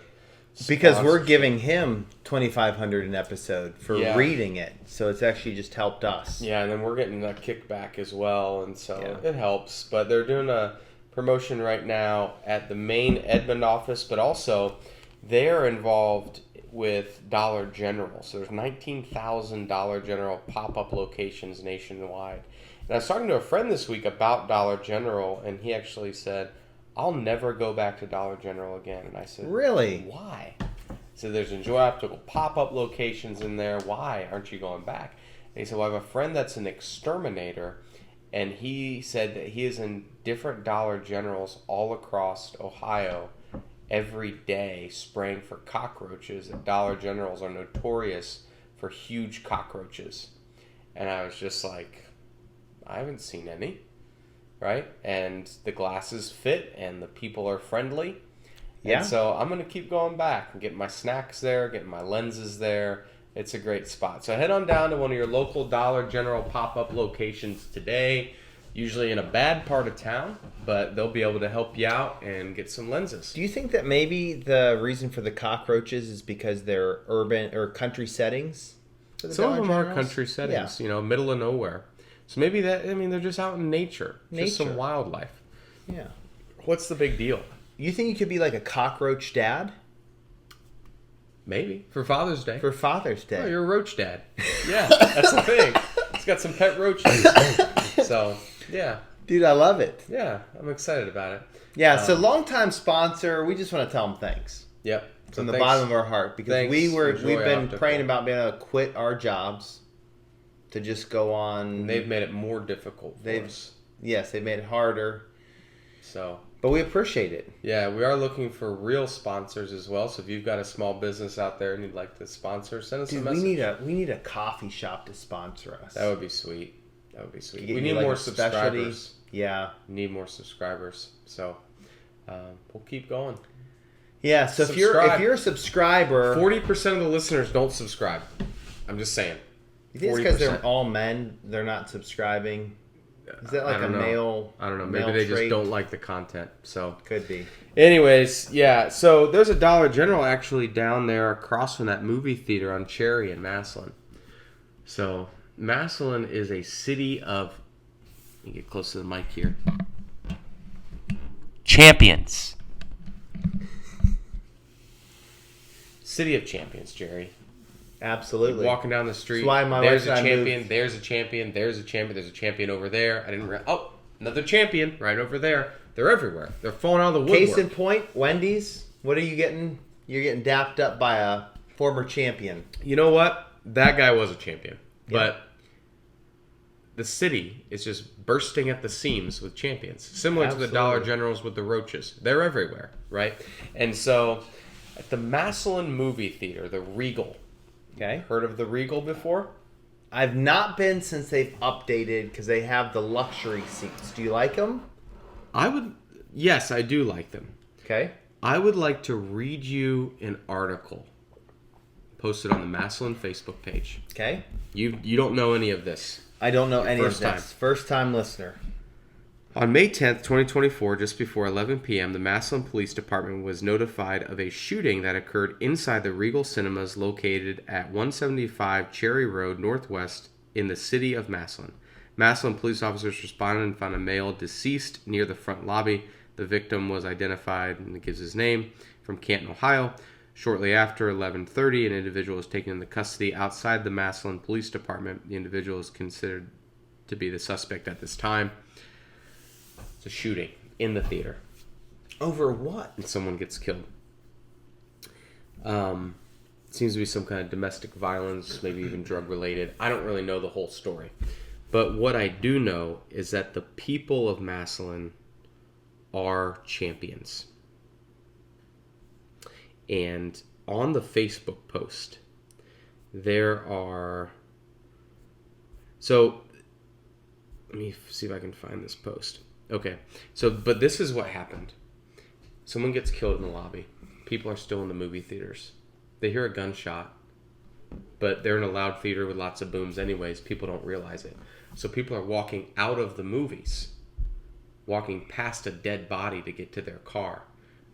Because we're sponsorship. giving him $2,500 an episode for Yeah. reading it, so it's actually just helped us. Yeah, and then we're getting a kickback as well, and so Yeah. it helps. But they're doing a promotion right now at the main Edmond office, but also they're involved with Dollar General. So there's 19,000 Dollar General pop-up locations nationwide. And I was talking to a friend this week about Dollar General, and he actually said, I'll never go back to Dollar General again. And I said, Really? Why? So there's Enjoy optical pop-up locations in there. Why aren't you going back? And he said, well, I have a friend that's an exterminator, and he said that he is in different Dollar Generals all across Ohio every day spraying for cockroaches. And Dollar Generals are notorious for huge cockroaches. And I was just like, I haven't seen any. Right? And the glasses fit and the people are friendly. Yeah. And so I'm going to keep going back and getting my snacks there, getting my lenses there. It's a great spot. So head on down to one of your local Dollar General pop-up locations today, usually in a bad part of town, but they'll be able to help you out and get some lenses. Do you think that maybe the reason for the cockroaches is because they're urban or country settings? for the Some of Dollar them are Generals? country settings, Yeah. you know, middle of nowhere. So maybe that, I mean, they're just out in nature. Just some Nature. wildlife. Yeah. What's the big deal? You think you could be like a cockroach dad Maybe. For Father's Day. for Father's Day? Oh, you're a roach dad. Yeah, that's the thing. It's got some pet roaches. So, yeah. Dude, I love it. Yeah, I'm excited about it. Yeah, so longtime sponsor, we just want to tell them thanks Yep. So from the thanks. bottom of our heart because Thanks, we've Enjoy been Optical. praying about being able to quit our jobs to just go on. They've made it more difficult for They've- us. Yes, they made it harder, So, but we appreciate it. yeah, we are looking for real sponsors as well. So if you've got a small business out there and you'd like to sponsor, send us a Dude, message. we need a coffee shop to sponsor us. That would be sweet. That would be sweet. Get We you need like more a specialty. subscribers. Yeah. Need more subscribers. So, we'll keep going. Yeah, so if Subscribe. you're a subscriber, 40% of the listeners don't subscribe. I'm just saying. you think it's because they're 40%. all men, they're not subscribing? Is that I like a don't know. male? I don't know. male Maybe they just trait? don't like the content. So, Could be. anyways, yeah. So there's a Dollar General actually down there across from that movie theater on Cherry in Massillon. So Massillon is a city of. Let me get close to the mic here. Champions. City of champions, Jerry. Absolutely. Walking down the street, That's why my there's wife a and I champion, moved. there's a champion, there's a champion, there's a champion over there. I didn't oh, another champion right over there. They're everywhere. They're falling out of the woodwork. Case in point, Wendy's. What are you getting? You're getting dapped up by a former champion. You know what? That guy was a champion. But the city is just bursting at the seams with champions. Similar to the Dollar Absolutely. Generals with the roaches. They're everywhere, right? And so at the Massillon movie theater, the Regal. Okay. Heard of the Regal before? I've not been since they've updated because they have the luxury seats. Do you like them? Yes, I do like them. Okay. I would like to read you an article posted on the Massillon Facebook page. Okay. You don't know any of this. I don't know any of First time. this. First time listener. On May 10th, 2024, just before 11 p.m., the Massillon Police Department was notified of a shooting that occurred inside the Regal Cinemas located at 175 Cherry Road Northwest in the city of Massillon. Massillon police officers responded and found a male deceased near the front lobby. The victim was identified, and it gives his name, from Canton, Ohio. Shortly after 11:30, an individual was taken into custody outside the Massillon Police Department. The individual is considered to be the suspect at this time. It's a shooting in the theater, Over what? and someone gets killed. Seems to be some kind of domestic violence, maybe even drug related. I don't really know the whole story. But what I do know is that the people of Massillon are champions. And on the Facebook post, there are... So, let me see if I can find this post. Okay, so, but this is what happened. Someone gets killed in the lobby. People are still in the movie theaters. They hear a gunshot, but they're in a loud theater with lots of booms anyways. People don't realize it. So people are walking out of the movies, walking past a dead body to get to their car.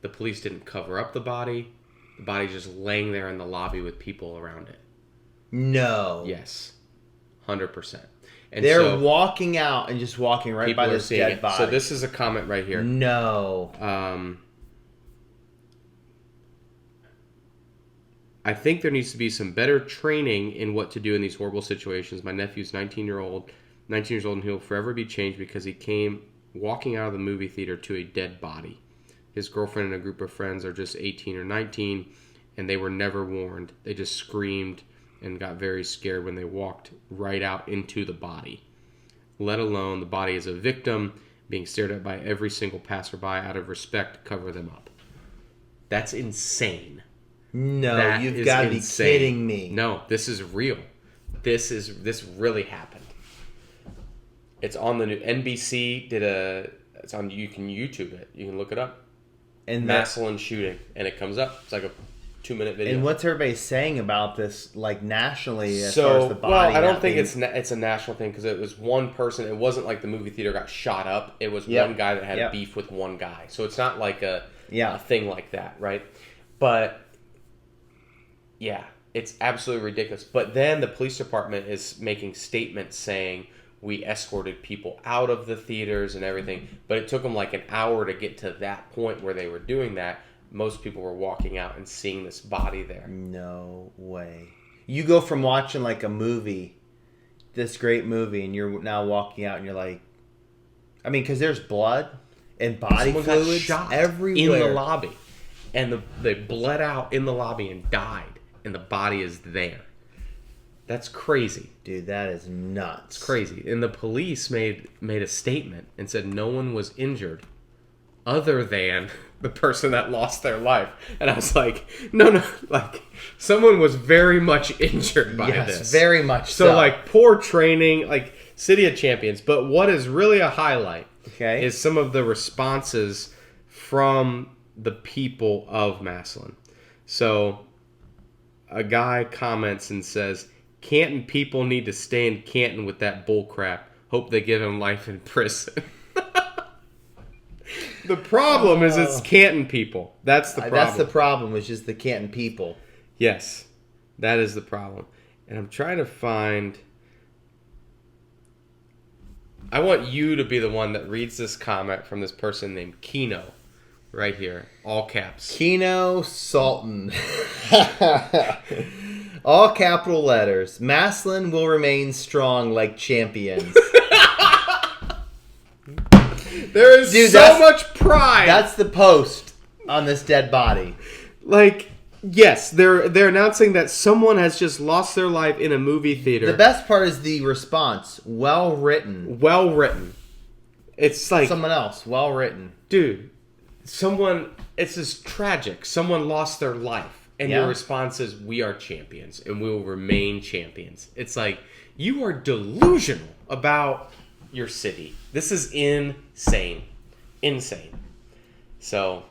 The police didn't cover up the body. The body's just laying there in the lobby with people around it. No. Yes. 100%. And They're so walking out and just walking right people by are this seeing dead it. body. So this is a comment right here. No. I think there needs to be some better training in what to do in these horrible situations. My nephew's 19 years old, and he'll forever be changed because he came walking out of the movie theater to a dead body. His girlfriend and a group of friends are just 18 or 19, and they were never warned. They just screamed and got very scared when they walked right out into the body. Let alone the body as a victim being stared at by every single passerby out of respect, cover them up. That's insane. No, That you've is got to be insane. kidding me. No, this is real. This really happened. It's on the new NBC it's on, you can YouTube it. You can look it up. And Massillon shooting, and it comes up. It's like a 2-minute video. And what's everybody saying about this, like nationally, as far as the body? Well, I don't not think being- it's a national thing because it was one person. It wasn't like the movie theater got shot up. It was Yep. one guy that had Yep. beef with one guy. So it's not like a Yeah. thing like that, right? But yeah, it's absolutely ridiculous. But then the police department is making statements saying we escorted people out of the theaters and everything. But it took them like an hour to get to that point where they were doing that. Most people were walking out and seeing this body there. No way. You go from watching like a movie, this great movie, and you're now walking out and you're like, I mean, because there's blood and body Someone got fluids shot everywhere. in the lobby. And they bled out in the lobby and died. And the body is there. That's crazy. Dude, that is nuts. It's crazy. And the police made a statement and said no one was injured other than the person that lost their life. And I was like, no, like someone was very much injured by Yes, this. very much So so. like poor training, like City of Champions. But what is really a highlight is some of the responses from the people of Massillon. So a guy comments and says, Canton people need to stay in Canton with that bull crap. Hope they give him life in prison. The problem is it's Canton people. That's the problem. That's the problem, which is the Canton people. Yes, that is the problem. And I'm trying to find... I want you to be the one that reads this comment from this person named Kino. Right here. All caps. Kino Sultan. All capital letters. Massillon will remain strong like champions. There is Dude, so much pride. That's the post on this dead body. Like, yes, they're announcing that someone has just lost their life in a movie theater. The best part is the response. Well written. Well written. It's like, Someone else. Well written. dude, it's just tragic. Someone lost their life. And Yeah. your response is, we are champions and we will remain champions. It's like, you are delusional about your city. This is insane. Insane. So,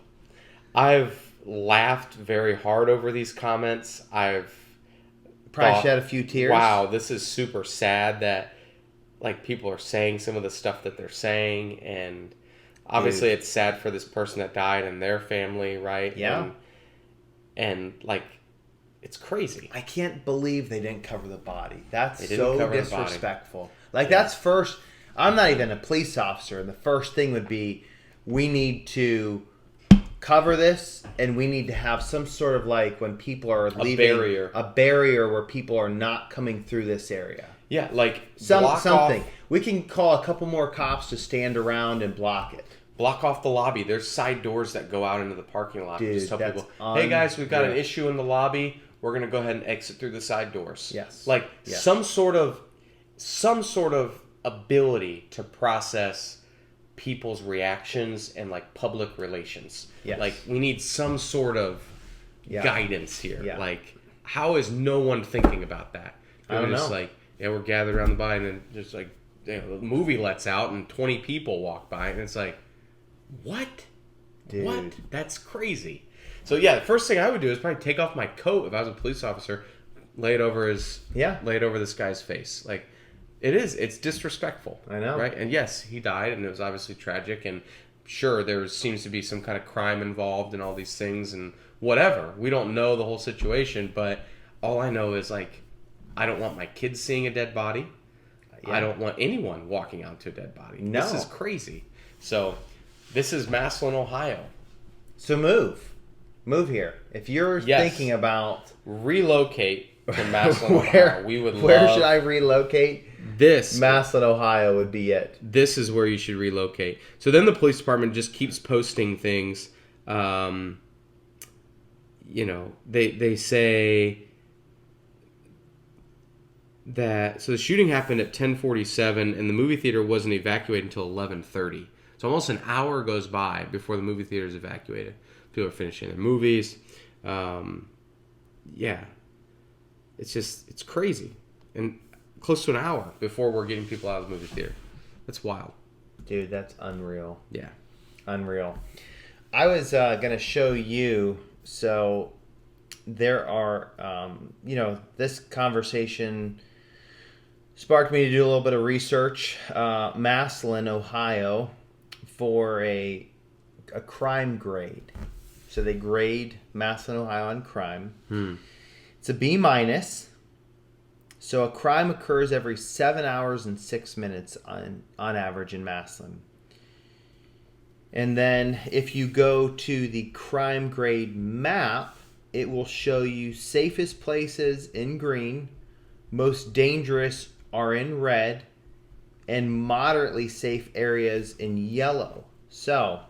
I've laughed very hard over these comments. I've Probably thought, shed a few tears. wow, this is super sad that like people are saying some of the stuff that they're saying, and obviously it's sad for this person that died and their family, right? Yeah. And like, it's crazy. I can't believe they didn't cover the body. That's They didn't so cover the body. disrespectful. Like, that's first... I'm not even a police officer, and the first thing would be, we need to cover this, and we need to have some sort of, like, when people are leaving... barrier. A barrier where people are not coming through this area. Yeah, like Something. off, We can call a couple more cops to stand around and block it. block off the lobby. There's side doors that go out into the parking lot. Dude, Just tell that's people, hey guys, we've got an unreal. issue in the lobby. We're gonna go ahead and exit through the side doors. Yes. Like Yes. some sort of ability to process people's reactions and like public relations. Yes. Like we need some sort of Yeah. guidance here. Yeah. Like how is no one thinking about that? I don't Just know. like, yeah, we're gathered around the body, and then just like, you know, the movie lets out and 20 people walk by, and it's like, what? Dude. What? That's crazy. So yeah, the first thing I would do is probably take off my coat if I was a police officer, lay it over this guy's face. Like, it's disrespectful. I know. Right? And yes, he died, and it was obviously tragic, and sure, seems to be some kind of crime involved and all these things and whatever. We don't know the whole situation, but all I know is like, I don't want my kids seeing a dead body. Yeah. I don't want anyone walking out to a dead body. No. This is crazy. So, this is Massillon, Ohio. So move here. If you're thinking about relocate to Massillon, where, Ohio, we would where love should I relocate? this. Massillon, Ohio would be it. This is where you should relocate. So then the police department just keeps posting things. They say that so the shooting happened at 10:47 and the movie theater wasn't evacuated until 11:30. So almost an hour goes by before the movie theater is evacuated. People are finishing their movies. It's crazy. And close to an hour before we're getting people out of the movie theater. That's wild. Dude, that's unreal. Yeah. Unreal. I was going to show you, so there are, this conversation sparked me to do a little bit of research. Massillon, Ohio, for a crime grade. So they grade Massillon, Ohio on crime. It's a B-. So a crime occurs every 7 hours and 6 minutes on average in Massillon. And then if you go to the crime grade map, it will show you safest places in green, most dangerous are in red, and moderately safe areas in yellow. So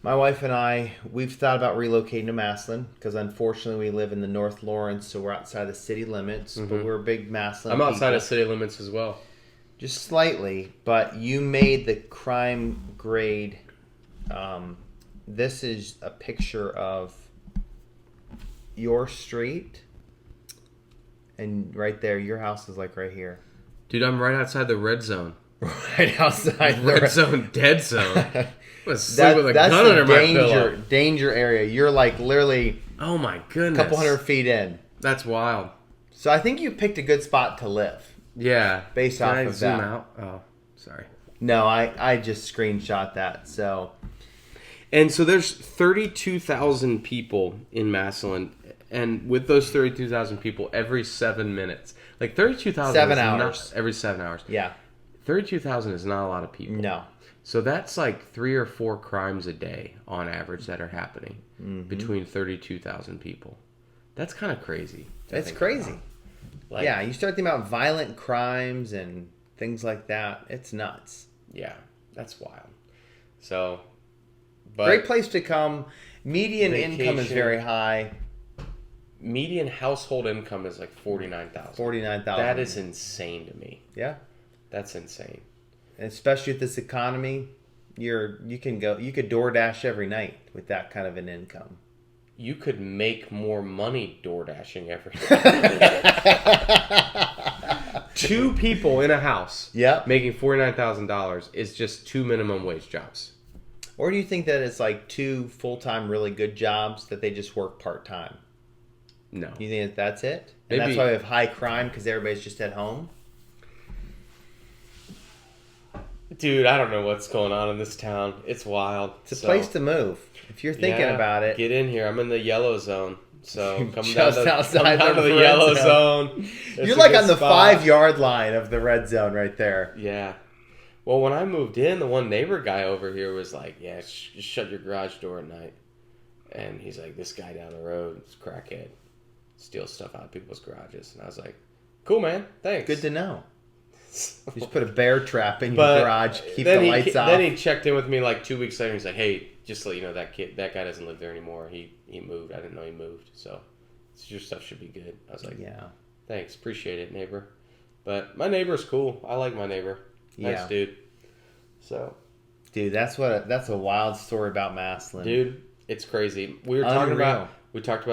my wife and I, we've thought about relocating to Massillon because unfortunately we live in the North Lawrence, so we're outside the city limits, but we're big Massillon I'm outside people. of city limits as well. Just slightly, but you made the crime grade. This is a picture of your street, and right there, your house is like right here. Dude, I'm right outside the red zone. Right outside the Red zone, dead zone. I'm gonna sleep with a that's gun the under my pillow. danger area. You're like literally Oh my a goodness. couple hundred feet in. That's wild. So I think you picked a good spot to live. Yeah. Based Can off I of zoom that. out? Oh, sorry. No, I just screenshot that. So And so there's 32,000 people in Massillon, and with those 32,000 people, every 7 minutes, like 32,000 7 is hours. not, every 7 hours. yeah, 32,000 is not a lot of people. no. So that's like 3 or 4 crimes a day on average that are happening between 32,000 people. That's kind of crazy. to It's think crazy. about. Like, Yeah, you start thinking about violent crimes and things like that. It's nuts. Yeah, that's wild. So, but Great place to come. Median income is Vacation. very high. median household income is like 49,000. 49,000. That is insane to me. Yeah. That's insane. And especially with this economy, you could DoorDash every night with that kind of an income. You could make more money door dashing every day. 2 people in a house Yep. making $49,000 is just 2 minimum wage jobs. Or do you think that it's like 2 full-time really good jobs that they just work part-time? No. You think that that's it? And that's Maybe- why we have high crime because everybody's just at home? Dude, I don't know what's going on in this town. It's wild. It's a place to move. If you're thinking about it. Get in here. I'm in the yellow zone. So come Just down to, outside come down the to the red yellow zone. zone. It's You're a like good on the spot. 5-yard line of the red zone right there. Yeah. Well, when I moved in, the one neighbor guy over here was like, yeah, just shut your garage door at night. And he's like, this guy down the road is crackhead. Steals stuff out of people's garages. And I was like, cool, man. Thanks. Good to know. You just put a bear trap in your But garage, keep then the lights off. Then he checked in with me like 2 weeks later. He's like, hey, just to let you know, that guy doesn't live there anymore. He moved. I didn't know he moved. So your stuff should be good. I was like, Yeah. thanks. Appreciate it, neighbor. But my neighbor's cool. I like my neighbor. Nice Yeah. dude. So, Dude, that's a wild story about Massillon. dude, it's crazy. We talked about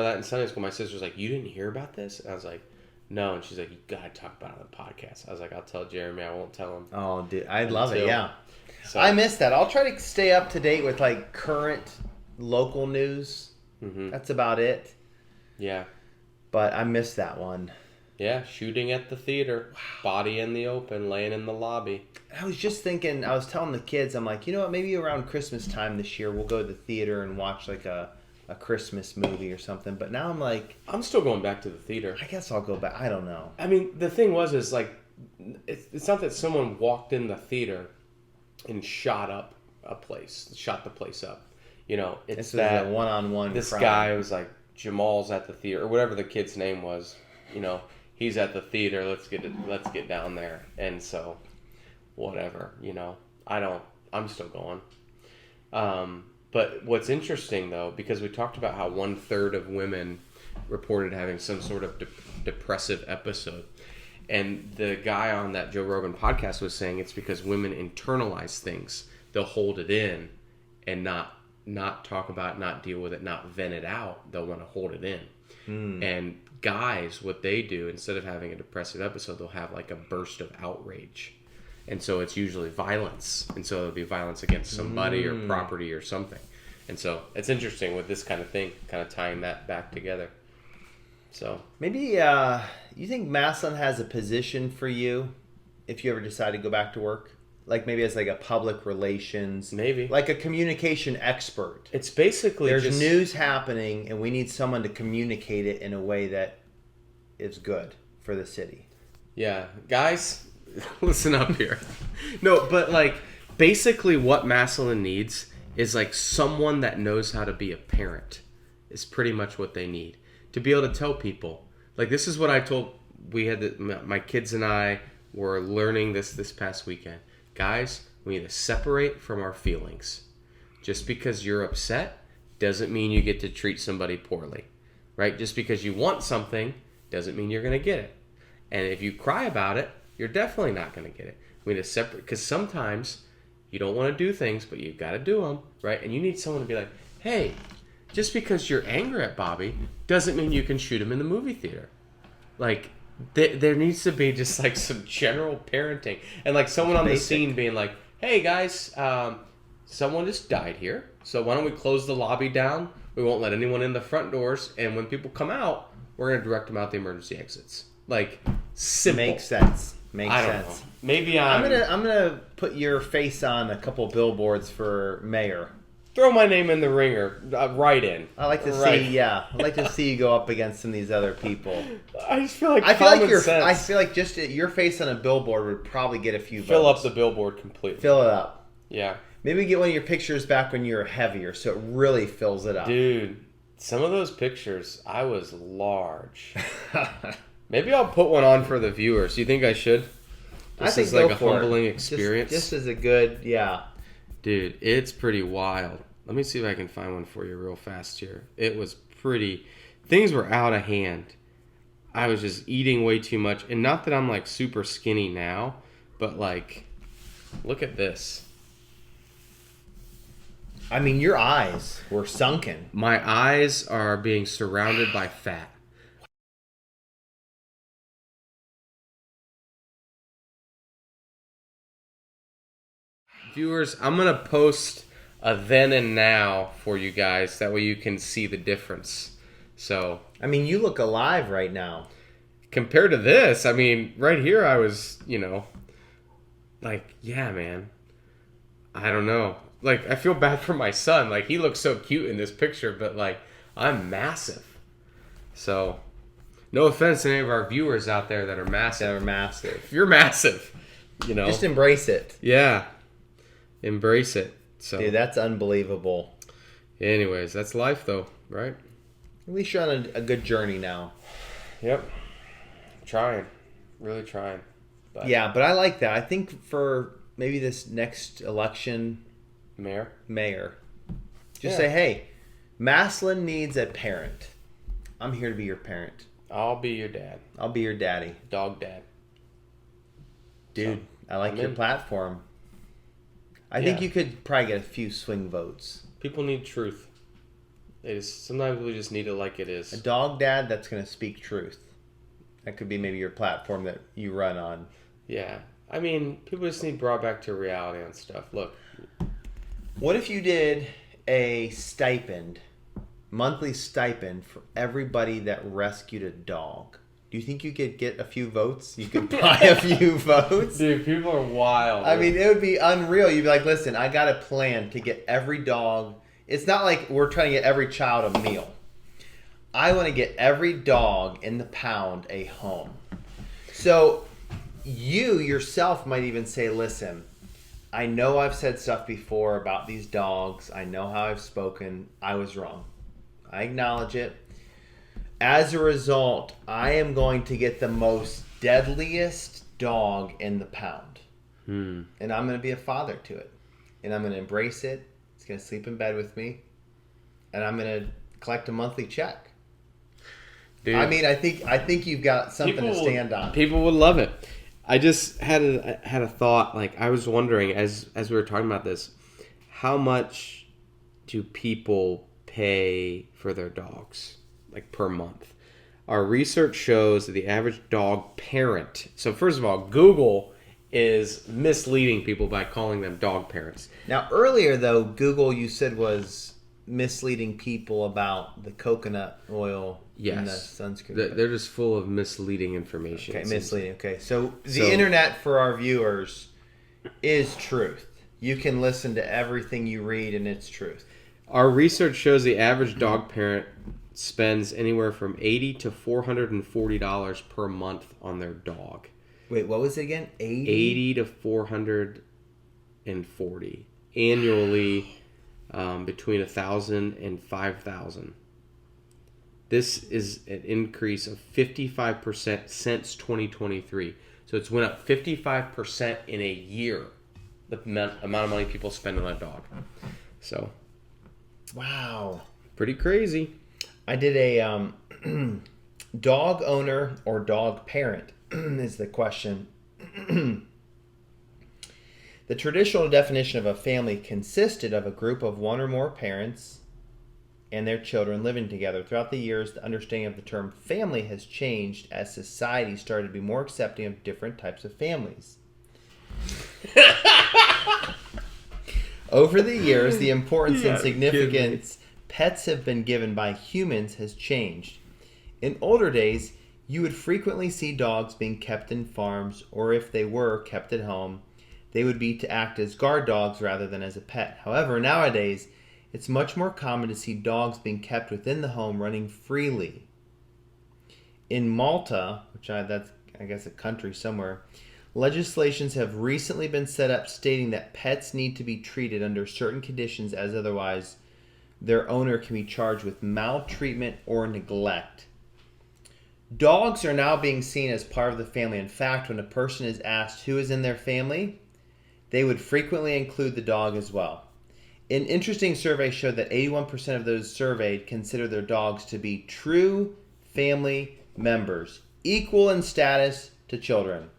that in Sunday school. My sister's like, you didn't hear about this? And I was like, no. And she's like, you gotta talk about it on the podcast. I was like, I'll tell Jeremy. I won't tell him. Oh, dude, I love it. Until- Yeah. So, I miss that. I'll try to stay up to date with like current local news. Mhm. That's about it. Yeah. But I miss that one. Yeah, shooting at the theater, body in the open, laying in the lobby. I was just thinking, I was telling the kids, I'm like, you know what, maybe around Christmas time this year, we'll go to the theater and watch like a a Christmas movie or something. But now I'm like, I'm still going back to the theater. I guess I'll go back. I don't know. I mean, the thing is like, it's not that someone walked in the theater and shot the place up. You know, it's This that is a one-on-one. this crime. guy was like, Jamal's at the theater, or whatever the kid's name was. You know, he's at the theater. Let's get down there. And so, whatever. You know, I'm still going. But what's interesting though, because we talked about how 1/3 of women reported having some sort of depressive episode, and the guy on that Joe Rogan podcast was saying it's because women internalize things. They'll hold it in and not talk about it, not deal with it, not vent it out. They'll want to hold it in. And guys, what they do, instead of having a depressive episode, they'll have like a burst of outrage. And so it's usually violence. And so it'll be violence against somebody or property or something. And so it's interesting with this kind of thing, kind of tying that back together. So Maybe you think massillon has a position for you if you ever decide to go back to work? Like maybe as like a public relations, maybe like a communication expert. it's basically There's just news happening, and we need someone to communicate it in a way that is good for the city. Yeah, guys, listen up here. No, but like basically what massillon needs is like someone that knows how to be a parent is pretty much what they need. To be able to tell people. Like this is what I told, my kids and I were learning this past weekend. Guys, we need to separate from our feelings. Just because you're upset doesn't mean you get to treat somebody poorly. Right? Just because you want something doesn't mean you're going to get it. And if you cry about it, you're definitely not going to get it. We need to separate, because sometimes you don't want to do things, but you've got to do them, right? And you need someone to be like, hey, just because you're angry at Bobby doesn't mean you can shoot him in the movie theater. Like, there needs to be just like some general parenting. And like someone on the scene being like, hey guys, someone just died here. So why don't we close the lobby down? We won't let anyone in the front doors. And when people come out, we're going to direct them out the emergency exits. Like, simple. Makes sense. I don't know. Maybe I'm gonna put your face on a couple billboards for mayor. throw my name in the ringer, right in. I like to see, I'd like to see you go up against some of these other people. I just feel like I feel like sense. I feel like just your face on a billboard would probably get a few Fill votes. up the billboard completely. Fill it up. Yeah. Maybe get one of your pictures back when you're heavier, so it really fills it up. Dude, some of those pictures, I was large. Maybe I'll put one on for the viewers. Do you think I should? I think is like go a for humbling it. experience. Just as a good, Dude, it's pretty wild. Let me see if I can find one for you real fast here. It was pretty. Things were out of hand. I was just eating way too much. And not that I'm like super skinny now, but like, look at this. I mean, your eyes were sunken. My eyes are being surrounded by fat. Viewers, I'm going to post a then and now for you guys. That way you can see the difference. So, I mean, you look alive right now. compared to this, I mean, right here I was, like, yeah, man. I don't know. Like, I feel bad for my son. Like, he looks so cute in this picture, but, like, I'm massive. So, no offense to any of our viewers out there that are massive. They're massive. If you're massive, Just embrace it. Yeah. Embrace it. So, Dude, that's unbelievable. anyways, that's life, though, right? At least you're on a good journey now. Yep. Trying. Really trying. But Yeah, but I like that. I think for maybe this next election, Mayor? mayor, just Yeah. say, hey, Massillon needs a parent. I'm here to be your parent. I'll be your dad. I'll be your daddy. Dog dad. Dude, I like I'm your in. platform. I think Yeah. you could probably get a few swing votes. People need truth. Sometimes we just need it like it A is. dog dad that's going to speak truth. That could be maybe your platform that you run on. Yeah. I mean, people just need brought back to reality on stuff. Look, What if you did a monthly stipend for everybody that rescued a dog? Do you think you could get a few votes? You could buy a few votes? dude, people are wild. I mean, it would be unreal. You'd be like, listen, I got a plan to get every dog It's not like we're trying to get every child a meal. I want to get every dog in the pound a home. So you yourself might even say, listen, I know I've said stuff before about these dogs. I know how I've spoken. I was wrong. I acknowledge it. As a result, I am going to get the most deadliest dog in the pound. And I'm going to be a father to it. And I'm going to embrace it. It's going to sleep in bed with me. And I'm going to collect a monthly check. Dude, I mean, I think you've got something to stand on. People would love it. I just had a thought. Like, I was wondering as we were talking about this, how much do people pay for their dogs, like per month? Our research shows that the average dog parent. So first of all, Google is misleading people by calling them dog parents. Now, earlier though, Google you said was misleading people about the coconut oil in the sunscreen. They're just full of misleading information. Okay, misleading. Okay, so the internet for our viewers is truth. You can listen to everything you read and it's truth. Our research shows the average dog parent spends anywhere from $80 to $440 per month on their dog. Wait, what was it again? 80 to 440 annually, between 1,000 and 5,000. This is an increase of 55% since 2023. So it's went up 55% in a year. The amount of money people spend on a dog. So, wow, pretty crazy. I did a dog owner or dog parent is the question. The traditional definition of a family consisted of a group of one or more parents and their children living together. Throughout the years, the understanding of the term family has changed as society started to be more accepting of different types of families. Over the years, the importance and significance pets have been given by humans has changed. In older days, you would frequently see dogs being kept in farms, or if they were kept at home, they would be to act as guard dogs rather than as a pet. However, nowadays, it's much more common to see dogs being kept within the home running freely. In Malta, that's I guess a country somewhere, legislations have recently been set up stating that pets need to be treated under certain conditions, as otherwise their owner can be charged with maltreatment or neglect. Dogs are now being seen as part of the family. In fact, when a person is asked who is in their family, they would frequently include the dog as well. An interesting survey showed that 81% of those surveyed consider their dogs to be true family members, equal in status to children.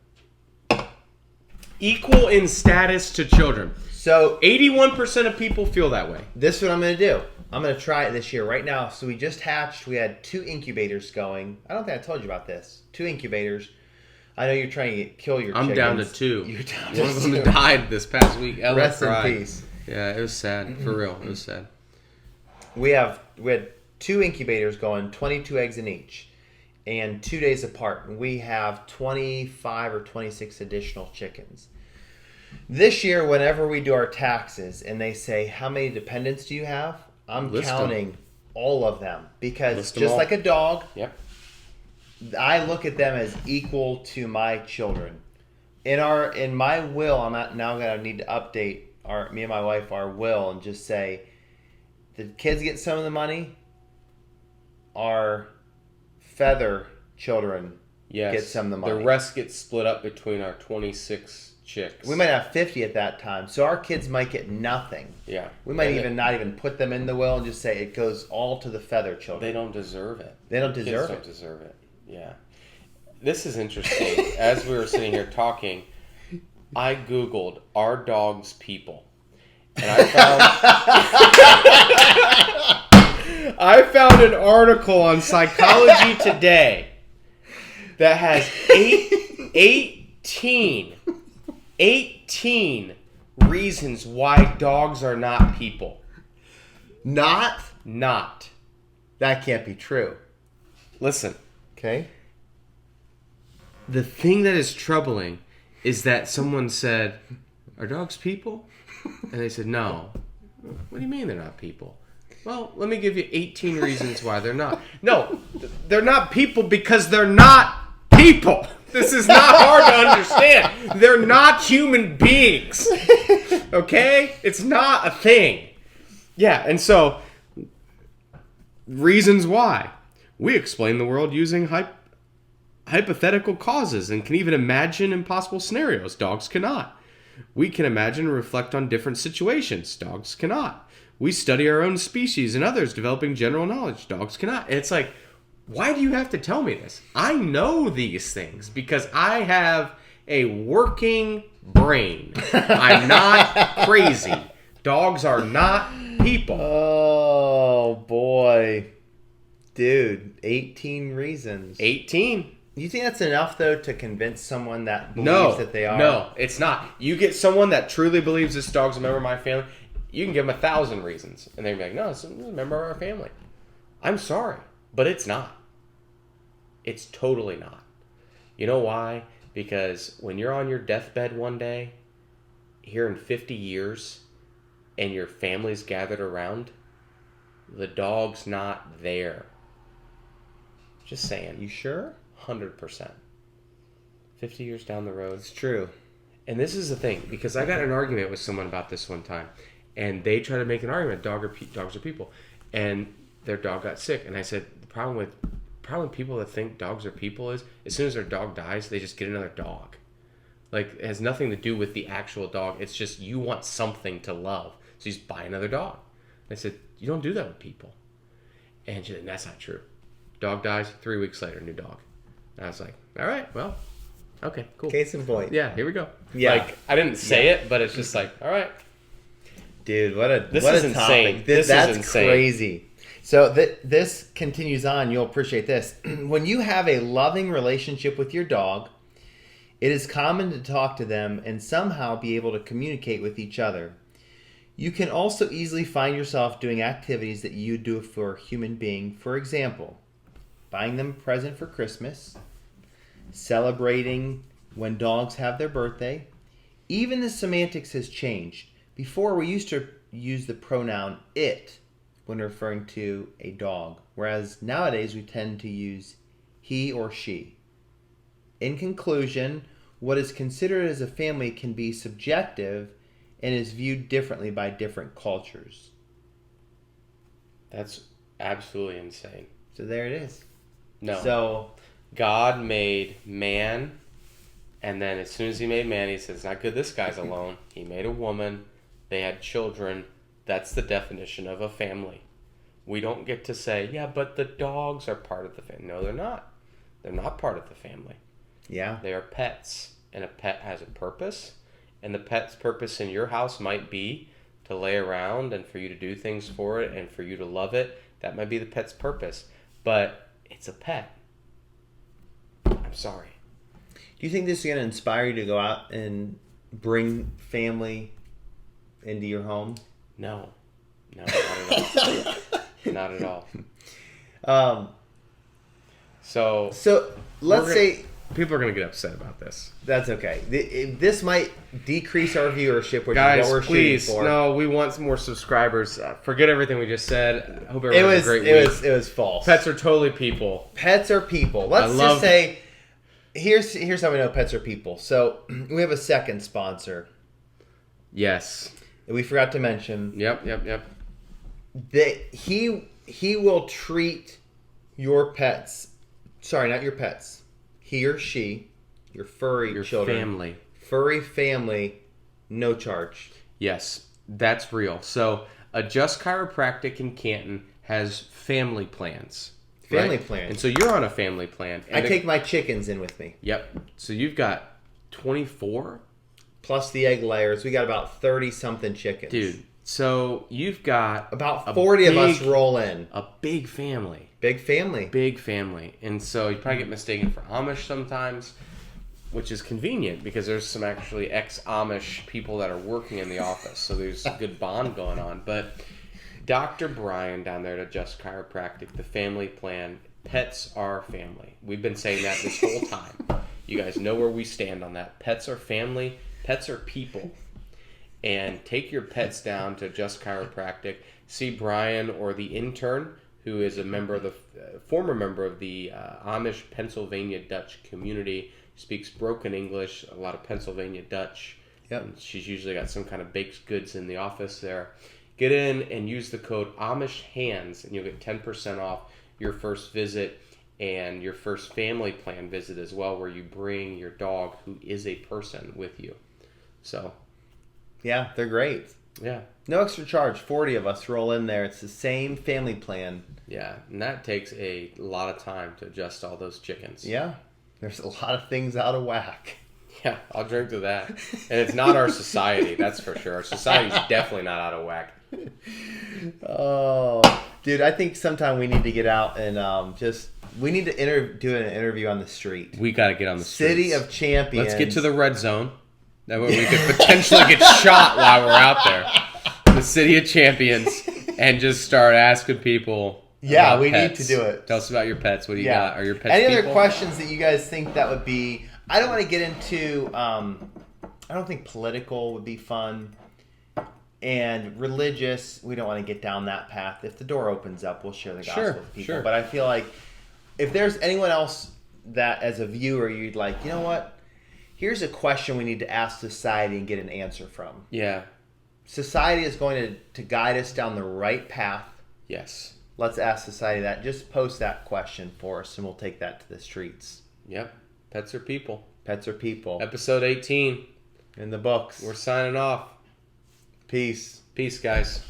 Equal in status to children. So 81% of people feel that way. this is what I'm going to do. I'm going to try it this year right now. So we just hatched. We had 2 incubators going. I don't think I told you about this. 2 incubators. I know you're trying to kill your chickens. I'm down to 2. You're down to One of them 2. died this past week. Ella Rest in cried. peace. Yeah, it was sad. For real, it was sad. We had 2 incubators going, 22 eggs in each, and 2 days apart. And we have 25 or 26 additional chickens. This year, whenever we do our taxes and they say, how many dependents do you have? I'm List counting all of them. Because List them just all. like a dog, Yep. I look at them as equal to my children. In my will, I'm now going to need to update me and my wife our will and just say the kids get some of the money, our feather children Yes. get some of the money. The rest gets split up between our 26 chicks. We might have 50 at that time, so our kids might get nothing. Yeah. We might And not even put them in the will and just say it goes all to the feather children. They don't deserve it. They don't Kids deserve don't it. deserve it. Yeah. This is interesting. As we were sitting here talking, I Googled, are dogs people? And I found I found an article on Psychology Today that has 18 reasons why dogs are not people. Not? Not. That can't be true. Listen. Okay? The thing that is troubling is that someone said, are dogs people? And they said, no. What do you mean they're not people? Well, let me give you 18 reasons why they're not. No, they're not people because they're not people. This is not hard to understand. They're not human beings. Okay? It's not a thing. Yeah, and so, reasons why. We explain the world using hypothetical causes and can even imagine impossible scenarios. Dogs cannot. We can imagine and reflect on different situations. Dogs cannot. We study our own species and others, developing general knowledge. Dogs cannot. And it's like, why do you have to tell me this? I know these things because I have a working brain. I'm not crazy. Dogs are not people. Oh, boy. Dude, 18 reasons. 18. You think that's enough, though, to convince someone that believes that they are? No, it's not. You get someone that truly believes this dog's a member of my family, you can give them 1,000 reasons. And they're like, no, it's a member of our family. I'm sorry, but it's not. It's totally not. You know why? Because when you're on your deathbed one day, here in 50 years, and your family's gathered around, the dog's not there. Just saying. You sure? 100%. 50 years down the road. It's true. And this is the thing, because I got in an argument with someone about this one time, and they tried to make an argument, dogs are people, and their dog got sick, and I said, the problem with people that think dogs are people is, as soon as their dog dies, they just get another dog. Like, it has nothing to do with the actual dog, it's just you want something to love, so you just buy another dog. And I said, you don't do that with people. And she said, that's not true. Dog dies, 3 weeks later, new dog. And I was like, all right, well, okay, cool. Case in point. Yeah, here we go. Yeah. Like, I didn't say it, but it's just like, all right. Dude, what a This what is a insane. topic. This is That's insane. crazy. So this continues on. You'll appreciate this. When you have a loving relationship with your dog, it is common to talk to them and somehow be able to communicate with each other. You can also easily find yourself doing activities that you do for a human being. For example, buying them a present for Christmas, celebrating when dogs have their birthday. Even the semantics has changed. Before, we used to use the pronoun it when referring to a dog, whereas nowadays we tend to use he or she. In conclusion, what is considered as a family can be subjective and is viewed differently by different cultures. That's absolutely insane. So there it is. No. So God made man, and then as soon as he made man, he said, it's not good this guy's alone. He made a woman. They had children. That's the definition of a family. We don't get to say, yeah, but the dogs are part of the family. No, they're not. They're not part of the family. yeah, They are pets, and a pet has a purpose, and the pet's purpose in your house might be to lay around and for you to do things for it and for you to love it. That might be the pet's purpose, but it's a pet. I'm sorry. do you think this is going to inspire you to go out and bring family into your home? No, not at all. Not at all. So let's we're say people are going to get upset about this. that's okay. This might decrease our viewership, which Guys, is what we're please, shooting for. no, we want some more subscribers. Forget everything we just said. I hope it everyone was has a great week. it was false. Pets are totally people. Pets are people. Let's just say here's how we know pets are people. So we have a second sponsor Yes. that we forgot to mention. Yep. That he will treat your pets. Sorry, not your pets. He or she, your furry Your children, family. furry family, no charge. Yes, that's real. So, Adjust Chiropractic in Canton has family plans. Family right? plans. And so you're on a family plan. I And take my chickens in with me. Yep. So you've got 24? Plus the egg layers. We got about 30-something chickens. Dude, so you've got About 40 of us roll in. a big family. Big family. Big family. And so you probably get mistaken for Amish sometimes, which is convenient because there's some actually ex-Amish people that are working in the office. So there's a good bond going on. But Dr. Brian down there at Adjust Chiropractic, the family plan, pets are family. We've been saying that this whole time. You guys know where we stand on that. Pets are family. Pets are people. and take your pets down to Just Chiropractic. See Brian or the intern, who is a member of the former member of the Amish Pennsylvania Dutch community. Speaks broken English, a lot of Pennsylvania Dutch. Yep. And she's usually got some kind of baked goods in the office there. Get in and use the code AmishHands, and you'll get 10% off your first visit and your first family plan visit as well, where you bring your dog, who is a person, with you. So, Yeah, they're great. yeah. No extra charge. 40 of us roll in there. It's the same family plan. Yeah, and that takes a lot of time to adjust all those chickens. Yeah. There's a lot of things out of whack. Yeah, I'll drink to that. And it's not our society, that's for sure. Our society's definitely not out of whack. Oh, dude, I think sometime we need to get out and we need to do an interview on the street. We got to get on the streets. City of Champions. Let's get to the red zone. That way we could potentially get shot while we're out there. The City of Champions, and just start asking people. Yeah, about we pets. need to do it. Tell us about your pets. What do you got? Are your pets Any people? other questions that you guys think that would be? I don't want to get into. I don't think political would be fun, and religious. We don't want to get down that path. If the door opens up, we'll share the gospel with people. Sure. But I feel like if there's anyone else that, as a viewer, you'd like, you know what? Here's a question we need to ask society and get an answer from. Yeah. Society is going to guide us down the right path. Yes. Let's ask society that. Just post that question for us, and we'll take that to the streets. Yep. Pets are people. Pets are people. Episode 18. In the books. We're signing off. Peace. Peace, guys.